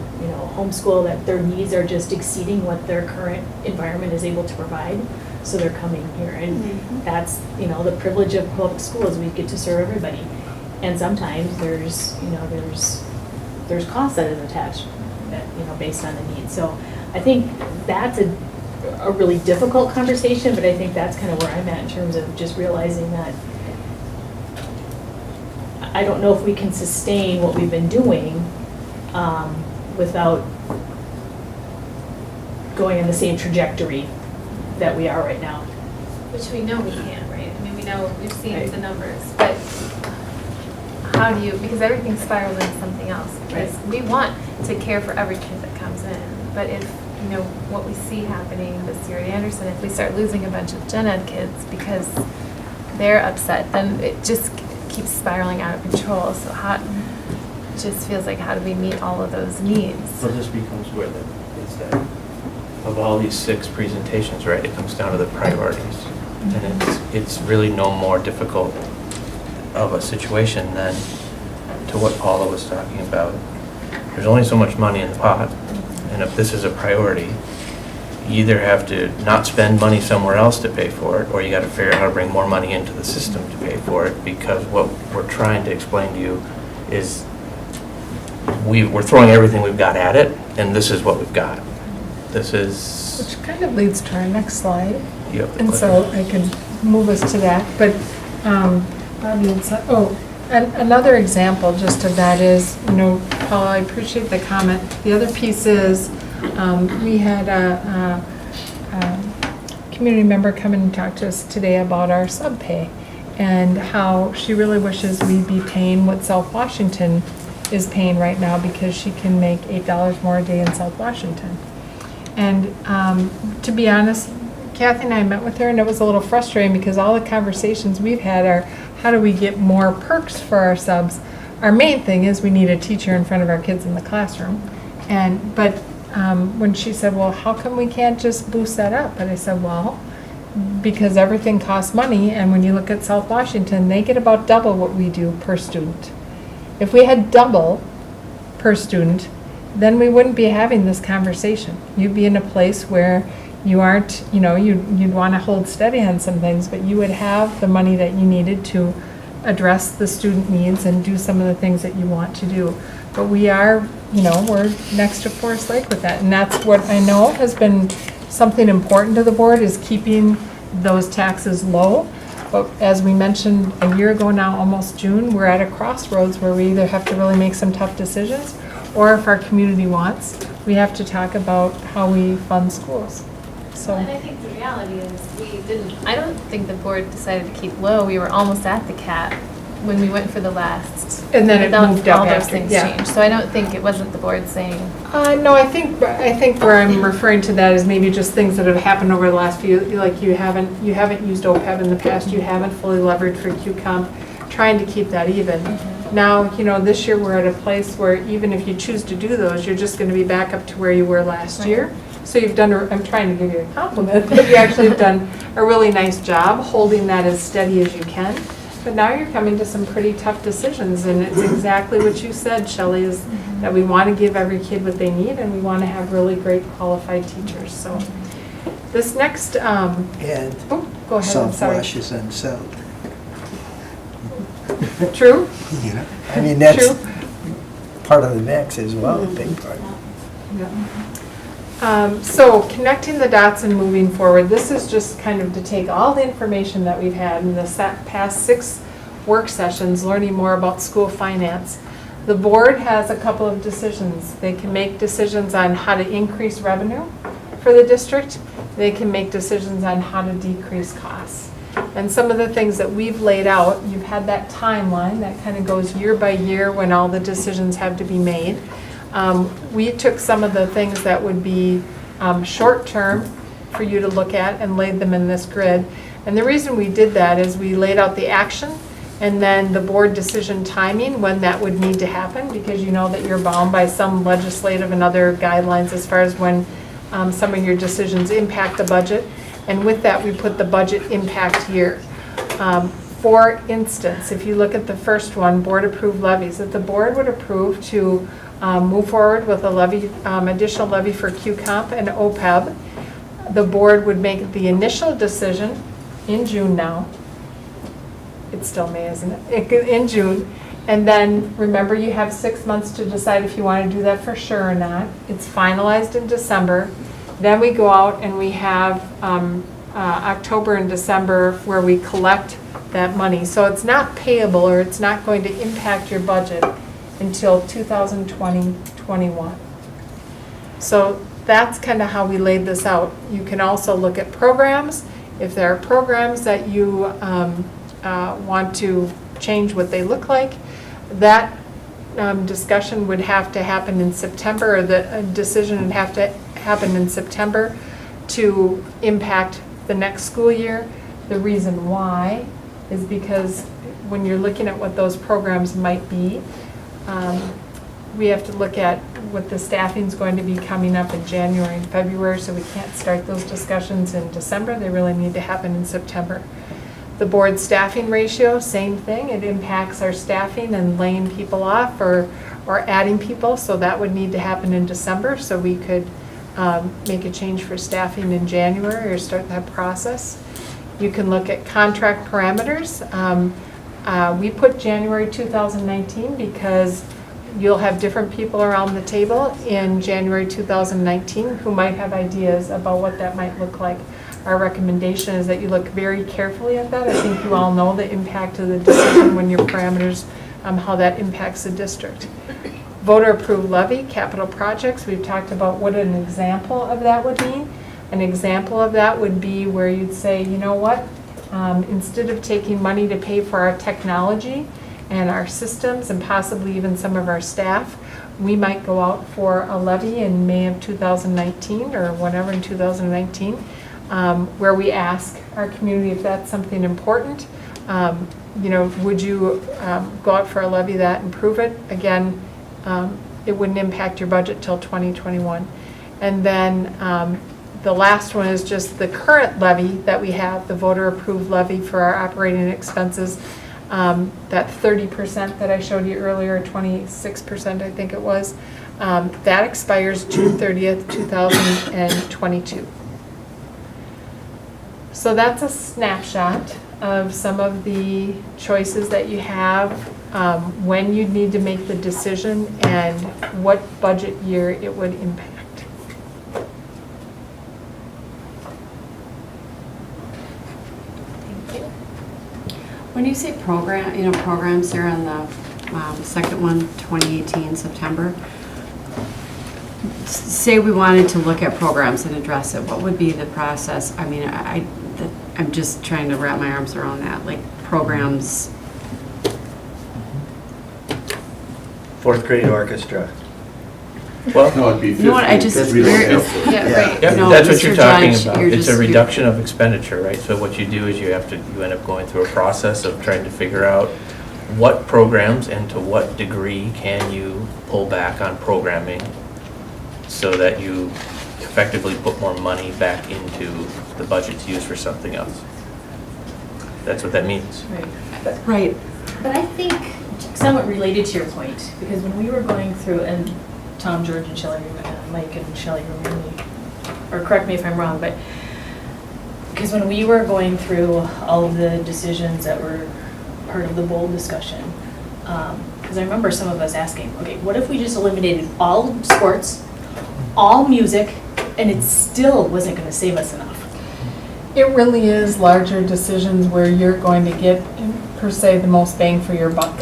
homeschool, that their needs are just exceeding what their current environment is able to provide. So they're coming here, and that's, the privilege of public schools, we get to serve everybody. And sometimes there's cost that is attached, that, based on the needs. So I think that's a really difficult conversation, but I think that's kind of where I'm at in terms of just realizing that I don't know if we can sustain what we've been doing without going in the same trajectory that we are right now. Which we know we can't, right? I mean, we know, we've seen the numbers, but how do you, because everything spirals into something else. Because we want to care for every kid that comes in, but if, what we see happening this year at Anderson, if we start losing a bunch of gen ed kids because they're upset, then it just keeps spiraling out of control. So it just feels like, how do we meet all of those needs? Well, this becomes where it's that, of all these 6 presentations, right, it comes down to the priorities. And it's really no more difficult of a situation than to what Paula was talking about. There's only so much money in the pot, and if this is a priority, you either have to not spend money somewhere else to pay for it, or you got to figure out how to bring more money into the system to pay for it, because what we're trying to explain to you is we're throwing everything we've got at it, and this is what we've got. This is... Which kind of leads to our next slide. Yep. And so I can move us to that. But another example just of that is, Paul, I appreciate the comment. The other piece is, we had a community member come and talk to us today about our sub pay and how she really wishes we'd be paying what South Washington is paying right now, because she can make $8 more a day in South Washington. And to be honest, Kathy and I met with her, and it was a little frustrating because all the conversations we've had are, how do we get more perks for our subs? Our main thing is we need a teacher in front of our kids in the classroom. But when she said, well, how come we can't just boost that up? And I said, well, because everything costs money, and when you look at South Washington, they get about double what we do per student. If we had double per student, then we wouldn't be having this conversation. You'd be in a place where you aren't, you'd want to hold steady on some things, but you would have the money that you needed to address the student needs and do some of the things that you want to do. But we are, we're next to Forest Lake with that. And that's what I know has been something important to the board, is keeping those taxes low. But as we mentioned a year ago now, almost June, we're at a crossroads where we either have to really make some tough decisions, or if our community wants, we have to talk about how we fund schools. So. And I think the reality is I don't think the board decided to keep low. We were almost at the cap when we went for the last. And then it moved up all those after, things yeah. changed. So I don't think it wasn't the board saying. No, I think where I'm referring to that is maybe just things that have happened over the last few, like you haven't used OPEB in the past, you haven't fully leveraged for QComp, trying to keep that even. Now, this year we're at a place where even if you choose to do those, you're just going to be back up to where you were last year. So you've done, I'm trying to give you a compliment, but you actually have done a really nice job holding that as steady as you can. But now you're coming to some pretty tough decisions, and it's exactly what you said, Shelley, is that we want to give every kid what they need, and we want to have really great qualified teachers. So this next, And go ahead, I'm South sorry. Wash is unsettled. True? I mean, that's True. part of the mix as well, a big part. So connecting the dots and moving forward, this is just kind of to take all the information that we've had in the past 6 work sessions, learning more about school finance. The board has a couple of decisions. They can make decisions on how to increase revenue for the district. They can make decisions on how to decrease costs. And some of the things that we've laid out, you've had that timeline that kind of goes year by year when all the decisions have to be made. We took some of the things that would be short-term for you to look at and laid them in this grid. And the reason we did that is we laid out the action and then the board decision timing when that would need to happen, because you know that you're bound by some legislative and other guidelines as far as when some of your decisions impact the budget. And with that, we put the budget impact year. For instance, if you look at the first one, board-approved levies, if the board would approve to move forward with a levy, additional levy for QComp and OPEB, the board would make the initial decision in June now. It's still May, isn't it? In June. And then, remember, you have 6 months to decide if you want to do that for sure or not. It's finalized in December. Then we go out and we have October and December where we collect that money. So it's not payable, or it's not going to impact your budget until 2020-21. So that's kind of how we laid this out. You can also look at programs. If there are programs that you want to change what they look like, that discussion would have to happen in September, or the decision would have to happen in September to impact the next school year. The reason why is because when you're looking at what those programs might be, we have to look at what the staffing is going to be coming up in January and February, so we can't start those discussions in December. They really need to happen in September. The board staffing ratio, same thing. It impacts our staffing and laying people off or adding people, so that would need to happen in December, so we could make a change for staffing in January or start that process. You can look at contract parameters. We put January 2019 because you'll have different people around the table in January 2019 who might have ideas about what that might look like. Our recommendation is that you look very carefully at that. I think you all know the impact of the decision when your parameters, how that impacts the district. Voter-approved levy, capital projects, we've talked about what an example of that would mean. An example of that would be where you'd say, you know what, instead of taking money to pay for our technology and our systems and possibly even some of our staff, we might go out for a levy in May of 2019 or whatever in 2019, where we ask our community if that's something important. You know, would you go out for a levy that and prove it? Again, it wouldn't impact your budget till 2021. And then the last one is just the current levy that we have, the voter-approved levy for our operating expenses. That 30% that I showed you earlier, 26% I think it was, that expires June 30th, 2022. So that's a snapshot of some of the choices that you have, when you need to make the decision, and what budget year it would impact. When you say program, programs there on the second one, 2018 September, say we wanted to look at programs and address it, what would be the process? I mean, I'm just trying to wrap my arms around that, like programs. Fourth grade orchestra. Well, No, it'd be You know what, I just, That's We don't where have is- to. yeah, Yeah. right. yep, No, that's what Mr. you're talking Judge, about. you're It's a just- reduction of expenditure, right? So what you do is you end up going through a process of trying to figure out what programs and to what degree can you pull back on programming so that you effectively put more money back into the budget to use for something else. That's what that means. Right. But I think, somewhat related to your point, because when we were going through, and Tom, George, and Shelley, Mike and Shelley remind me, or correct me if I'm wrong, but because when we were going through all of the decisions that were part of the bold discussion, Because I remember some of us asking, okay, what if we just eliminated all sports, all music, and it still wasn't going to save us enough? It really is larger decisions where you're going to get, per se, the most bang for your buck.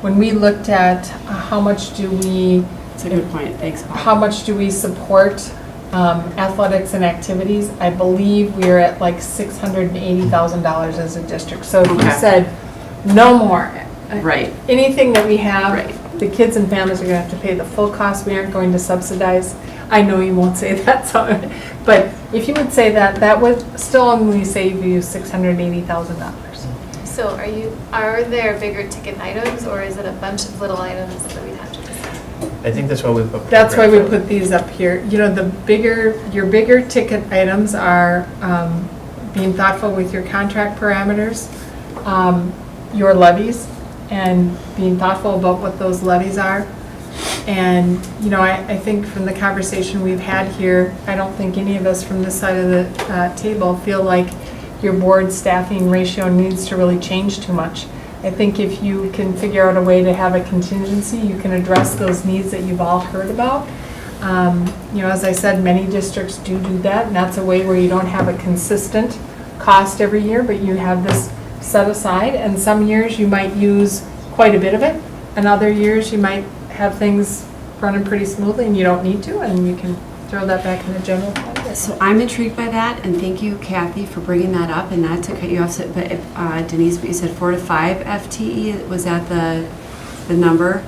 When we looked at how much do we That's a good point, thanks, Paul. how much do we support athletics and activities? I believe we're at like $680,000 as a district. So if you Okay. said no more, Right. anything that we have, Right. the kids and families are going to have to pay the full cost. We aren't going to subsidize. I know you won't say that, so, but if you would say that, that would still only save you $680,000. So are there bigger ticket items, or is it a bunch of little items that we'd have to decide? I think that's why we put. That's why we program put these up here. You know, your bigger ticket items are being thoughtful with your contract parameters, your levies, and being thoughtful about what those levies are. And, you know, I think from the conversation we've had here, I don't think any of us from this side of the table feel like your board staffing ratio needs to really change too much. I think if you can figure out a way to have a contingency, you can address those needs that you've all heard about. You know, as I said, many districts do that, and that's a way where you don't have a consistent cost every year, but you have this set aside, and some years you might use quite a bit of it, and other years you might have things running pretty smoothly and you don't need to, and you can throw that back in the general fund. So I'm intrigued by that, and thank you, Kathy, for bringing that up, and not to cut you off, but if, Denise, but you said 4 to 5 FTE, was that the number?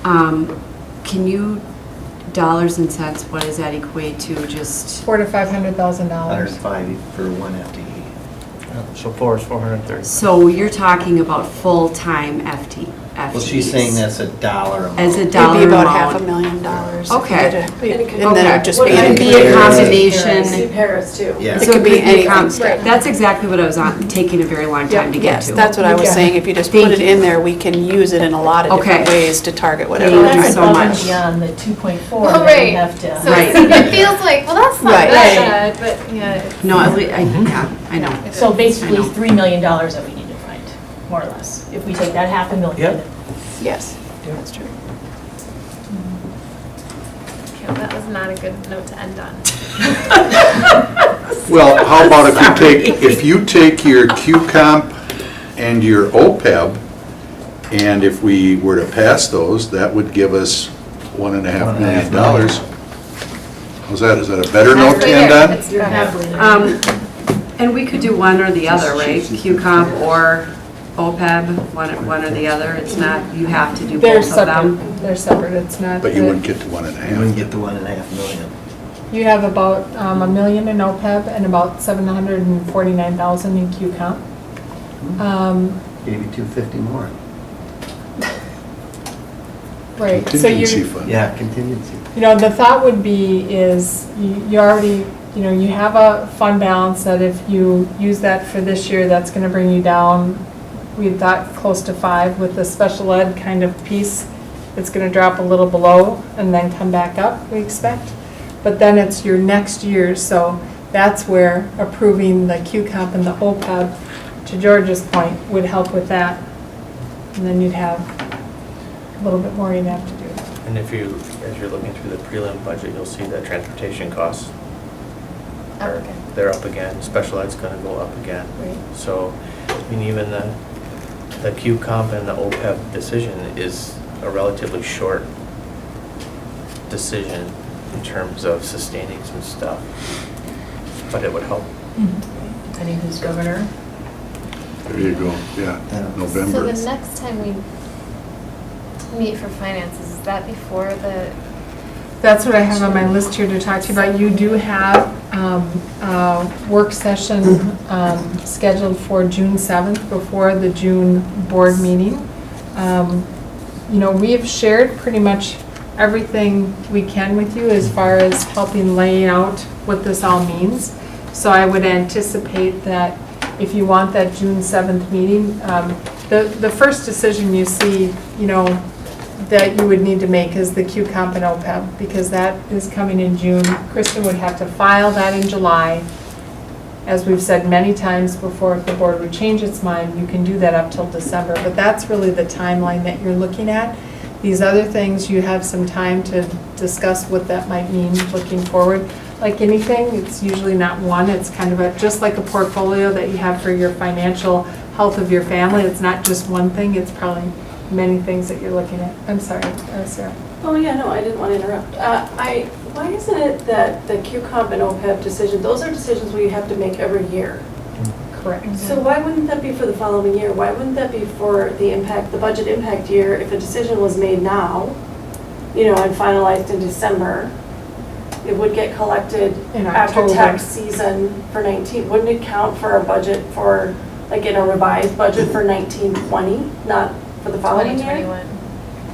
Can you, dollars and cents, what does that equate to, just? $400,000 to $500,000. 105 for one FTE. So 4 is 430. So you're talking about full-time FTEs? Well, she's saying that's a dollar amount. As a It'd dollar be about amount. $500,000. Okay. And then Okay. it'd just be Well, an it'd be a increase. combination. See Paris too. Yeah. It could be anything. That's exactly what I was on, taking a very long time to get Yes, to. that's what I was Yeah. saying. If you just Thank put it you. in there, we can use it in a lot of different Okay. ways to target whatever. Thank we're you trying so to do. Above and much. beyond the 2.4 Well, that we right. have to. So Right. it feels like, well, that's not Right. that bad, but yeah. it's- No, yeah, I know. So basically, I know. $3 million that we need to find, more or less. If we take that $500,000. Yep. Yes, that's true. Okay, well, that was not a good note to end on. Well, how about if you take your Q-Comp and your OPEB, and if we were to pass those, that would give us $1.5 million. How's that? Is that a better note to end on? It's You're better. halfway there. And we could do one or the other, right? Q-Comp or OPEB, one or the other. It's not, you have to do They're both of them. separate, they're separate, it's not. But you that- wouldn't get to You wouldn't 1.5. get the 1.5 million. You have about $1 million in OPEB and about $749,000 in Q-Comp. Gave you 250 more. Right, so Contingency you, fund. Yeah, contingency. you know, the thought would be is you already, you know, you have a fund balance that if you use that for this year, that's gonna bring you down, we thought close to 5 with the special ed kind of piece. It's gonna drop a little below and then come back up, we expect. But then it's your next year, so that's where approving the Q-Comp and the OPEB, to George's point, would help with that. And then you'd have a little bit more you'd have to do. And if you, as you're looking through the prelim budget, you'll see that transportation costs are, Okay. they're up again. Special ed's gonna go up again. Right. So, I mean, even the Q-Comp and the OPEB decision is a relatively short decision in terms of sustaining some stuff, but it would help. Depending who's governor. There you go, yeah, Yeah. So November. the next time we meet for finances, is that before the, That's what I have on my list here to talk to you about. You do have a work session scheduled for June 7th before the June board meeting. You know, we have shared pretty much everything we can with you as far as helping lay out what this all means. So I would anticipate that if you want that June 7th meeting, the first decision you see, you know, that you would need to make is the Q-Comp and OPEB, because that is coming in June. Kristen would have to file that in July. As we've said many times before, if the board would change its mind, you can do that up till December. But that's really the timeline that you're looking at. These other things, you have some time to discuss what that might mean looking forward. Like anything, it's usually not one, it's kind of just like a portfolio that you have for your financial health of your family. It's not just one thing, it's probably many things that you're looking at. I'm sorry, Sarah. Oh, yeah, no, I didn't want to interrupt. Why isn't it that the QComp and OPEB decision, those are decisions we have to make every year? Correct. So why wouldn't that be for the following year? Why wouldn't that be for the budget impact year if a decision was made now, and finalized in December? It would get collected In after October. tax season for 19. Wouldn't it count for a budget for, like in a revised budget for 1920, not for the following year? 2021.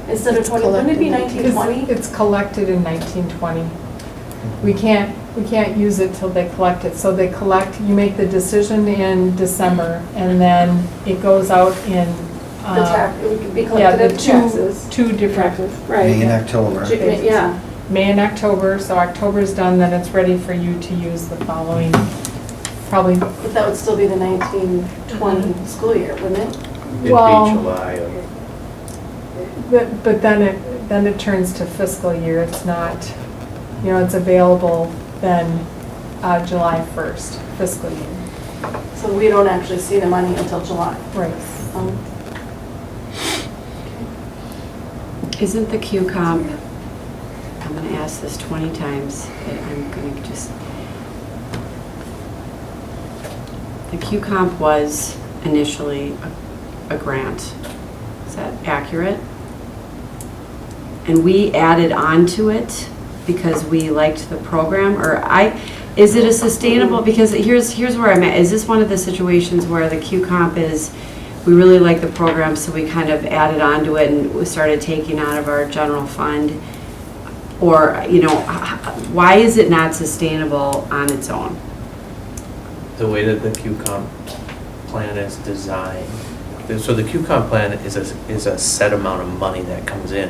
Instead of 20, wouldn't it be 1920? It's collected in 1920. We can't use it till they collect it. So they collect, you make the decision in December, and then it goes out in, The tax, it would be yeah, collected the as taxes. two different, Right. May and October. Yeah. May and October, so October's done, then it's ready for you to use the following, probably, But that would still be the 1920 school year, wouldn't it? It'd be Well- July of, but then it turns to fiscal year. It's not, it's available then July 1st, fiscal year. So we don't actually see the money until July. Right. Isn't the QComp, I'm going to ask this 20 times, but I'm going to just, the QComp was initially a grant. Is that accurate? And we added on to it because we liked the program, or is it a sustainable, because here's where I'm at. Is this one of the situations where the QComp is, we really like the program, so we kind of added on to it and we started taking out of our general fund? Or, why is it not sustainable on its own? the way that the QComp plan is designed. So the QComp plan is a set amount of money that comes in.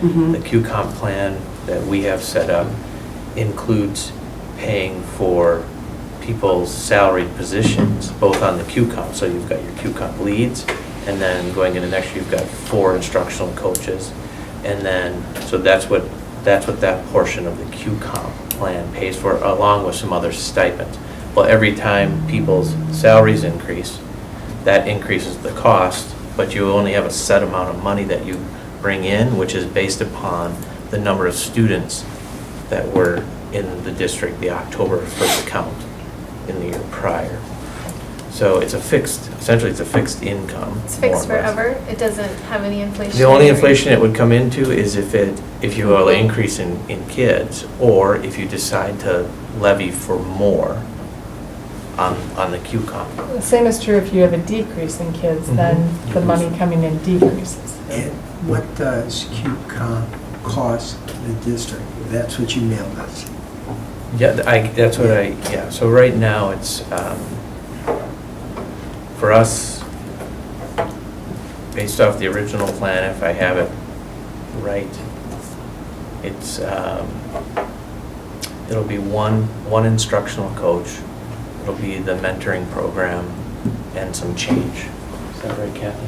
Mhm. The QComp plan that we have set up includes paying for people's salaried positions, both on the QComp. So you've got your QComp leads, and then going into next year, you've got 4 instructional coaches. And then, so that's what that portion of the QComp plan pays for, along with some other stipends. Well, every time people's salaries increase, that increases the cost, but you only have a set amount of money that you bring in, which is based upon the number of students that were in the district, the October 1st count in the year prior. So it's essentially it's a fixed income. It's more fixed or less. forever? It doesn't have any inflation? The only inflation it would come into is if you have an increase in kids, or if you decide to levy for more on the QComp. The same is true if you have a decrease in kids, then the money coming in decreases. And what does QComp cost the district? That's what you mailed us. Yeah, so right now it's, for us, based off the original plan, if I have it right, it's, it'll be one instructional coach, it'll be the mentoring program, and some change. Is that right, Kathy?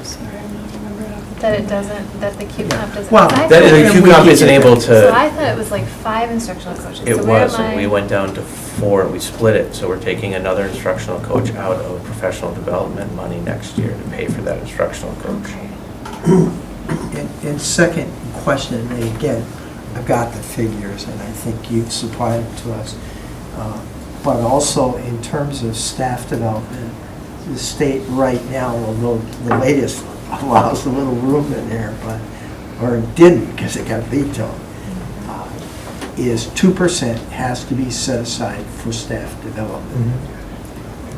Sorry, I'm not remembering off the That it doesn't, that the QComp doesn't? Well, 'cause I That is, thought- the QComp isn't able So I to, thought it was like 5 instructional coaches. it So where was, am and I- we went down to 4, we split it, so we're taking another instructional coach out of professional development money next year to pay for that instructional coach. Okay. And second question, and again, I've got the figures, and I think you've supplied them to us. But also in terms of staff development, the state right now, although the latest allows a little room in there, or it didn't because it got vetoed, is 2% has to be set aside for staff development.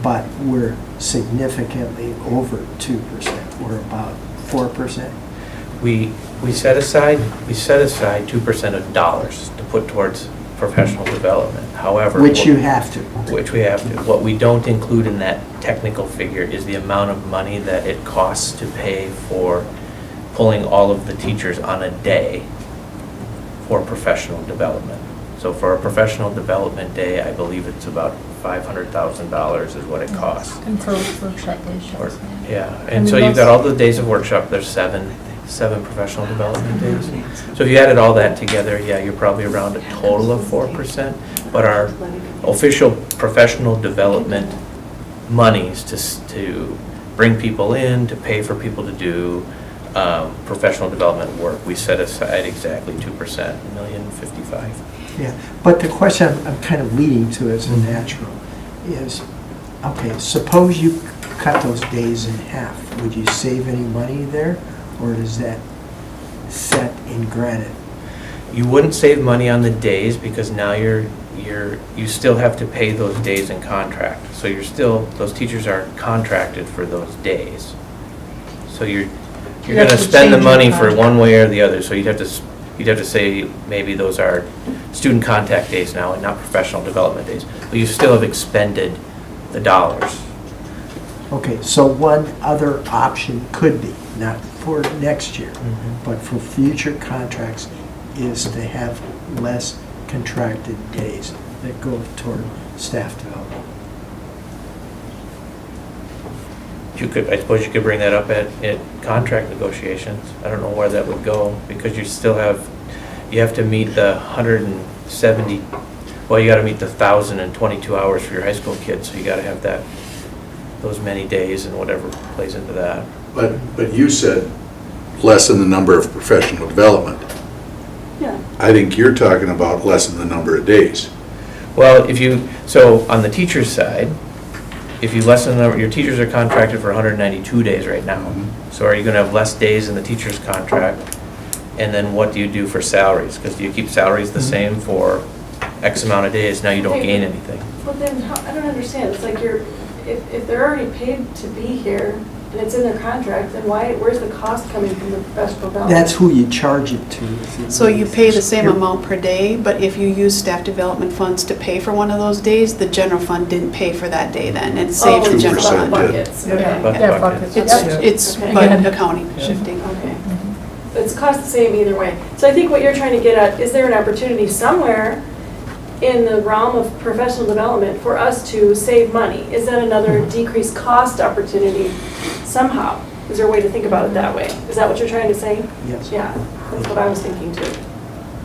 But we're significantly over 2%. We're about 4%. We set aside 2% of dollars to put towards professional development. However, Which you have to. Which we have to. What we don't include in that technical figure is the amount of money that it costs to pay for pulling all of the teachers on a day for professional development. So for a professional development day, I believe it's about $500,000 is what it costs. And for workshop days, Or- shows, Yeah, And and so we you've got most- all the days of workshop, there's seven professional development days. So if you added all that together, yeah, you're probably around a total of 4%. But our official professional development monies to bring people in, to pay for people to do professional development work, we set aside exactly 2%, $1,055,000. Yeah, but the question I'm kind of leading to as a natural is, okay, suppose you cut those days in half, would you save any money there? Or is that set in granite? You wouldn't save money on the days because now you still have to pay those days in contract. So those teachers are contracted for those days. So you're You have gonna to spend the change your money for contract. one way or the other. So you'd have to say maybe those are student contact days now and not professional development days. But you still have expended the dollars. Okay, so one other option could be, not for next year, but for future contracts, is to have less contracted days that go toward staff development. I suppose you could bring that up at contract negotiations. I don't know where that would go, because you have to meet the 170, well, you gotta meet the 1,022 hours for your high school kids, so you gotta have those many days and whatever plays into that. But you said lessen the number of professional development. Yeah. I think you're talking about lessen the number of days. Well, so on the teacher's side, if you lessen the number, your teachers are contracted for 192 days right now. So are you gonna have less days in the teacher's contract? And then what do you do for salaries? Because do you keep salaries the same for X amount of days? Now you don't gain anything. Well, then, I don't understand, it's like if they're already paid to be here, and it's in their contract, then where's the cost coming from the professional development? That's who you charge it to. So you pay the same amount per day, but if you use staff development funds to pay for one of those days, the general fund didn't pay for that day then, it saved the general 2% fund. Buckets, okay. Yeah, buckets. It's Okay. budget accounting shifting. Okay. It's cost the same either way. So I think what you're trying to get at, is there an opportunity somewhere in the realm of professional development for us to save money? Is that another decreased cost opportunity somehow? Is there a way to think about it that way? Is that what you're trying to say? Yes. Yeah, that's what I was thinking too.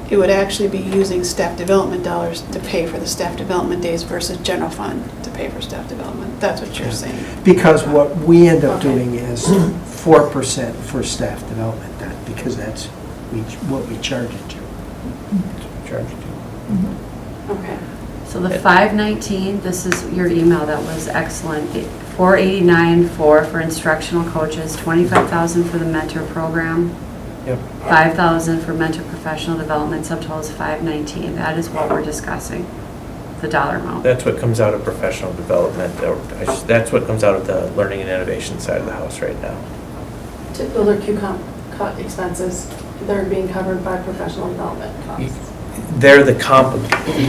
It would actually be using staff development dollars to pay for the staff development days versus general fund to pay for staff development. That's what you're saying. Because what we end up Okay. doing is 4% for staff development, because that's what we charge it to. Charge you to. Okay. So the 519, this is your email, that was excellent. 489 for instructional coaches, 25,000 for the mentor program, Yep. 5,000 for mentor professional development, subtotal is 519. That is what we're discussing, the dollar amount. That's what comes out of professional development, that's what comes out of the learning and innovation side of the house right now. Typical or QComp cut expenses, they're being covered by professional development costs. They're the comp,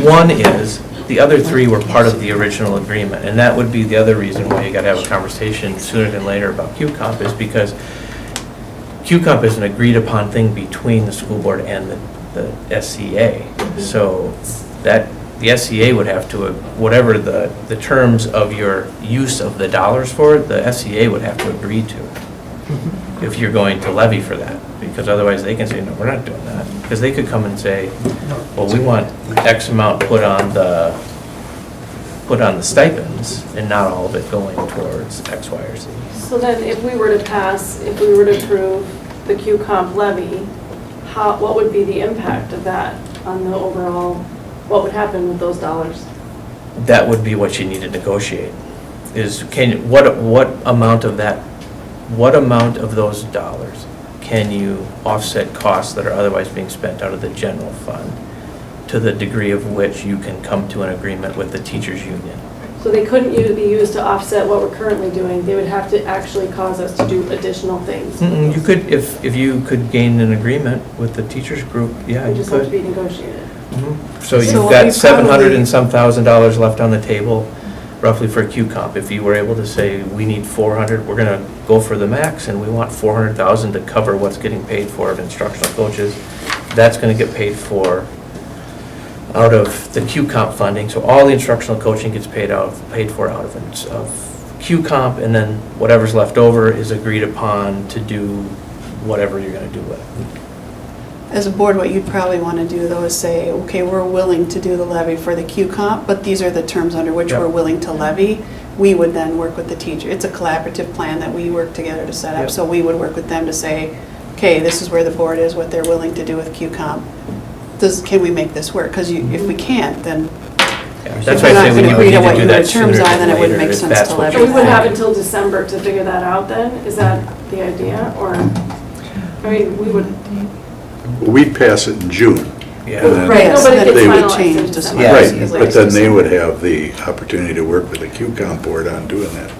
one is, the other three were part of the original agreement, and that would be the other reason why you gotta have a conversation sooner than later about QComp, is because QComp is an agreed upon thing between the school board and the SCA. So the SCA would have to, whatever the terms of your use of the dollars for it, the SCA would have to agree to, if you're going to levy for that, because otherwise they can say, no, we're not doing that. Because they could come and say, well, we want X amount put on the stipends, and not all of it going towards X, Y, or Z. So then if we were to approve the QComp levy, what would be the impact of that on the overall, what would happen with those dollars? That would be what you need to negotiate, is what amount of those dollars can you offset costs that are otherwise being spent out of the general fund, to the degree of which you can come to an agreement with the teachers union. So they couldn't be used to offset what we're currently doing, they would have to actually cause us to do additional things. You could, if you could gain an agreement with the teachers group, yeah, They you just have to could. be negotiated. So So you've what got we 700 probably- and some $1,000 left on the table, roughly for QComp. If you were able to say, we need 400, we're gonna go for the max, and we want 400,000 to cover what's getting paid for of instructional coaches, that's gonna get paid for out of the Q comp funding, so all the instructional coaching gets paid for out of Q comp, and then whatever's left over is agreed upon to do whatever you're gonna do with it. As a board, what you'd probably want to do though is say, okay, we're willing to do the levy for the Q comp, but these are the terms under which Yep. we're willing to levy. We would then work with the teacher. It's a collaborative plan that we work together to set up. Yep. So we would work with them to say, okay, this is where the board is, what they're willing to do with Q comp. Can we make this work? Because if we can't, then Yeah, if That's we're why I not say we going to agree need to to what do your that terms sooner are, then than it wouldn't later, make if sense that's to what levy. you So we would that. have until December to figure that out then? Is that the idea, or, I mean, we would, We'd pass it in June. Yeah. And then- right, Yes, no, but then it gets they would finalized change in to December. Yeah. Right, but then they would have the opportunity to work with the QComp board on doing that.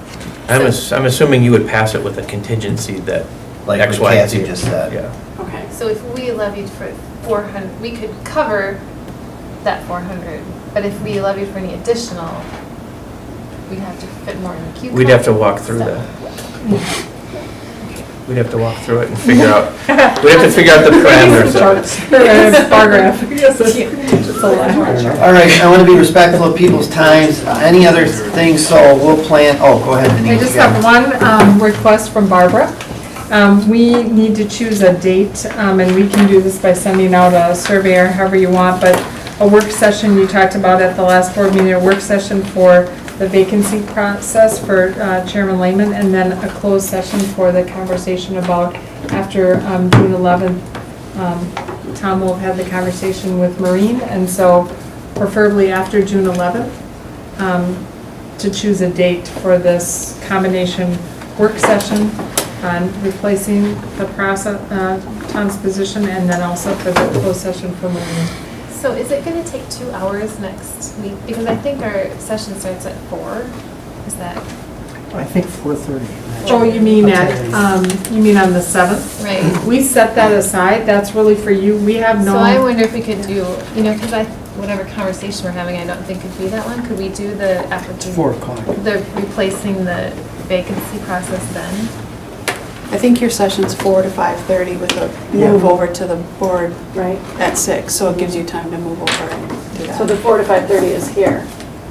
I'm assuming you would pass it with a contingency that Like X, what Y, and Cassie Z. just said. Yeah. Okay. So if we levied for 400, we could cover that 400, but if we levied for any additional, we'd have to fit more in the Q. We'd have to walk through So- that. We'd have to walk through it and figure out, we'd have to figure out the parameters of it. Bar graph. It's a lot. All right, I want to be respectful of people's times. Any other things, so we'll plan, oh, go ahead, Denise. I just have one request from Barbara. We need to choose a date, and we can do this by sending out a survey or however you want, but a work session you talked about at the last board meeting, a work session for the vacancy process for Chairman Lehman, and then a closed session for the conversation about after June 11th. Tom will have had the conversation with Maureen, and so preferably after June 11th, to choose a date for this combination work session on replacing the process, Tom's position, and then also for the closed session for Maureen. So is it going to take 2 hours next week? Because I think our session starts at 4. Is that I think 4:30. Oh, you mean you mean on the 7th? right? We set that aside, that's really for you, we have no. So I wonder if we could do, because whatever conversation we're having, I don't think could be that one. Could we do the It's application? 4 o'clock. The replacing the vacancy process then? I think your session's 4 to 5:30 with a Yeah. move over to the board Right, at 6, so it gives you time to move over and do that. so the 4 to 5:30 is here,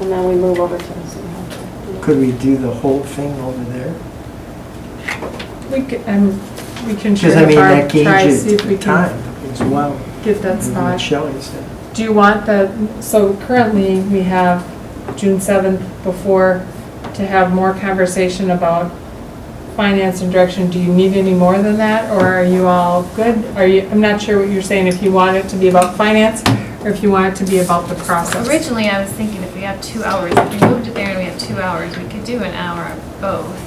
and then we move over to the city hall. Could we do the whole thing over there? We can Because share I with mean, Barb, that try, see if gauges we the can time as well. get that What spot. Shelley said. Do you want so currently we have June 7th before to have more conversation about finance and direction. Do you need any more than that, or are you all good? I'm not sure what you're saying, if you want it to be about finance, or if you want it to be about the process. Originally, I was thinking if we have 2 hours, if we moved it there and we have 2 hours, we could do an hour of both.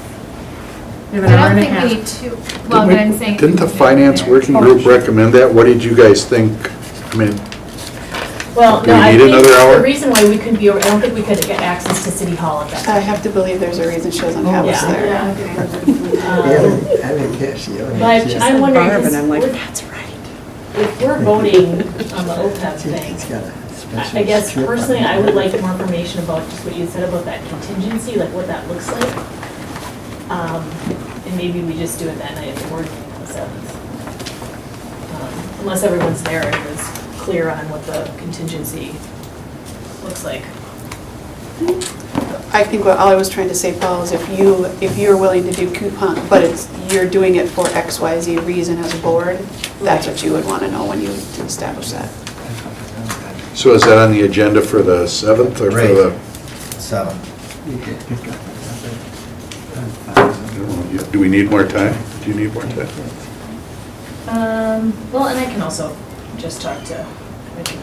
You I have an hour don't and a think half. we need two, well, but I'm saying. Didn't the finance working group recommend that? What did you guys think? I mean, Well, Do no, we I need think another hour? the reason why we couldn't be, I don't think we could get access to City Hall at that I time. have to believe there's a reason she doesn't have us Yeah. there. Yeah. I think Cassie. But I'm wondering, Barb, and 'cause I'm like, we're- that's right. if we're voting on the OPEB thing, I guess personally, I would like more information about just what you said about that contingency, like what that looks like. And maybe we just do it that night at the board meeting on the 7th. Unless everyone's there and is clear on what the contingency looks like. I think what all I was trying to say, Paul, is if you're willing to do coupon, but you're doing it for X, Y, Z reason as a board, that's what you would want to know when you establish that. so is that on the agenda for the 7th or for Right. the? 7. Do we need more time? Do you need more time? Well, and I can also just talk to, I can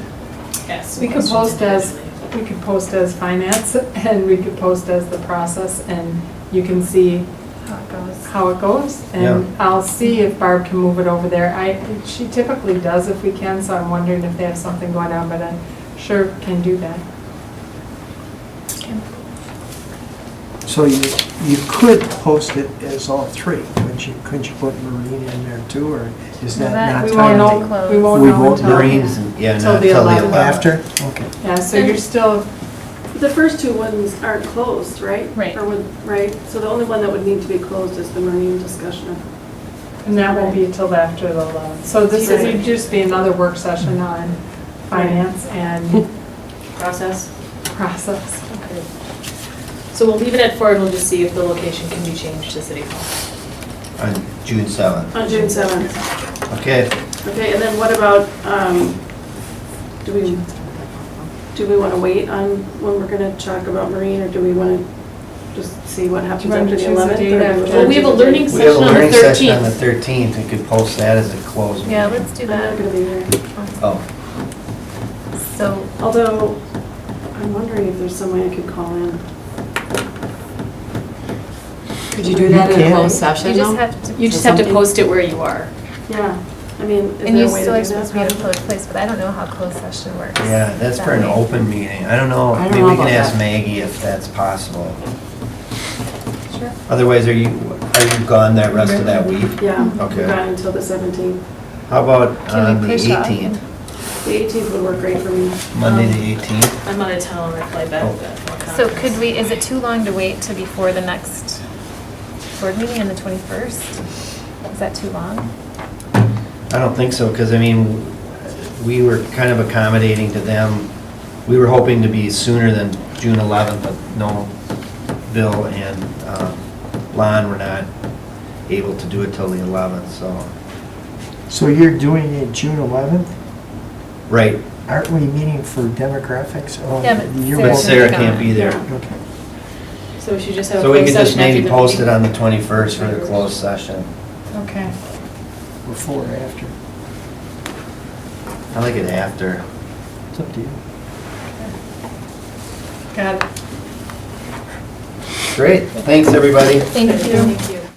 ask some We could questions post as, individually. we could post as finance, and we could post as the process, and you can see How it goes. how it goes. And I'll see if Barb can move it over there. She typically does if we can, so I'm wondering if they have something going on, but I sure can do that. So you could post it as all three, couldn't you put Marine in there too, or is No, that that- not We won't timely? know, we won't We know won't until. know. Marines, yeah, Till not the till the 11th. 11th. After? Okay. Yeah, so you're still, The first two ones aren't closed, right? Right. Right, so the only one that would need to be closed is the marine discussion. and that won't be until after the 11th. So this would just be another work session on finance, and process? Process. Okay. So we'll leave it at 4 and we'll just see if the location can be changed to City Hall. On June 7th. On June 7th. Okay, Okay, and then what about, do we want to wait on when we're going to talk about Marine, or do we want to just see what happens Do you want after to the choose a 11th? date or do after? want Well, we to have a choose learning we have a session on the learning session on the 13th. 13th. We could post that as a closed meeting. Yeah, let's do I'm not that. going to be here. Oh, So, Although, I'm wondering if there's some way I could call in. Could you do that in a can. closed session you just though? have to. You just have to post it where you are. Yeah, I mean, is And there you a way still to are do supposed to be in a that? closed place, but I don't know how closed session works. yeah, that's that for an way. open meeting. I don't know, I don't maybe know we can about ask that. Maggie if that's possible. Sure. Otherwise, are you gone that rest of that week? Yeah, Okay. we're gone until the 17th. How about Can on we the push off? 18th? The 18th would work great for me. Monday the 18th? I'm out of town, I fly back. Oh. So could we, is it too long to wait to before the next board meeting on the 21st? Is that too long? I don't think so, because I mean, we were kind of accommodating to them. We were hoping to be sooner than June 11th, but no, Bill and Lon were not able to do it till the 11th, so. So you're doing it June 11th? Right, Aren't we meeting for demographics? Oh, Yeah, but you're but Sarah's both- Sarah gonna can't be be there. Yeah. Okay. So we should just have a So we closed could just session after maybe the post it meeting? on the 21st for the closed session. Okay. Before or after? I like it after. It's up to you. Got it. Great, thanks, everybody. Thank you. Thank you.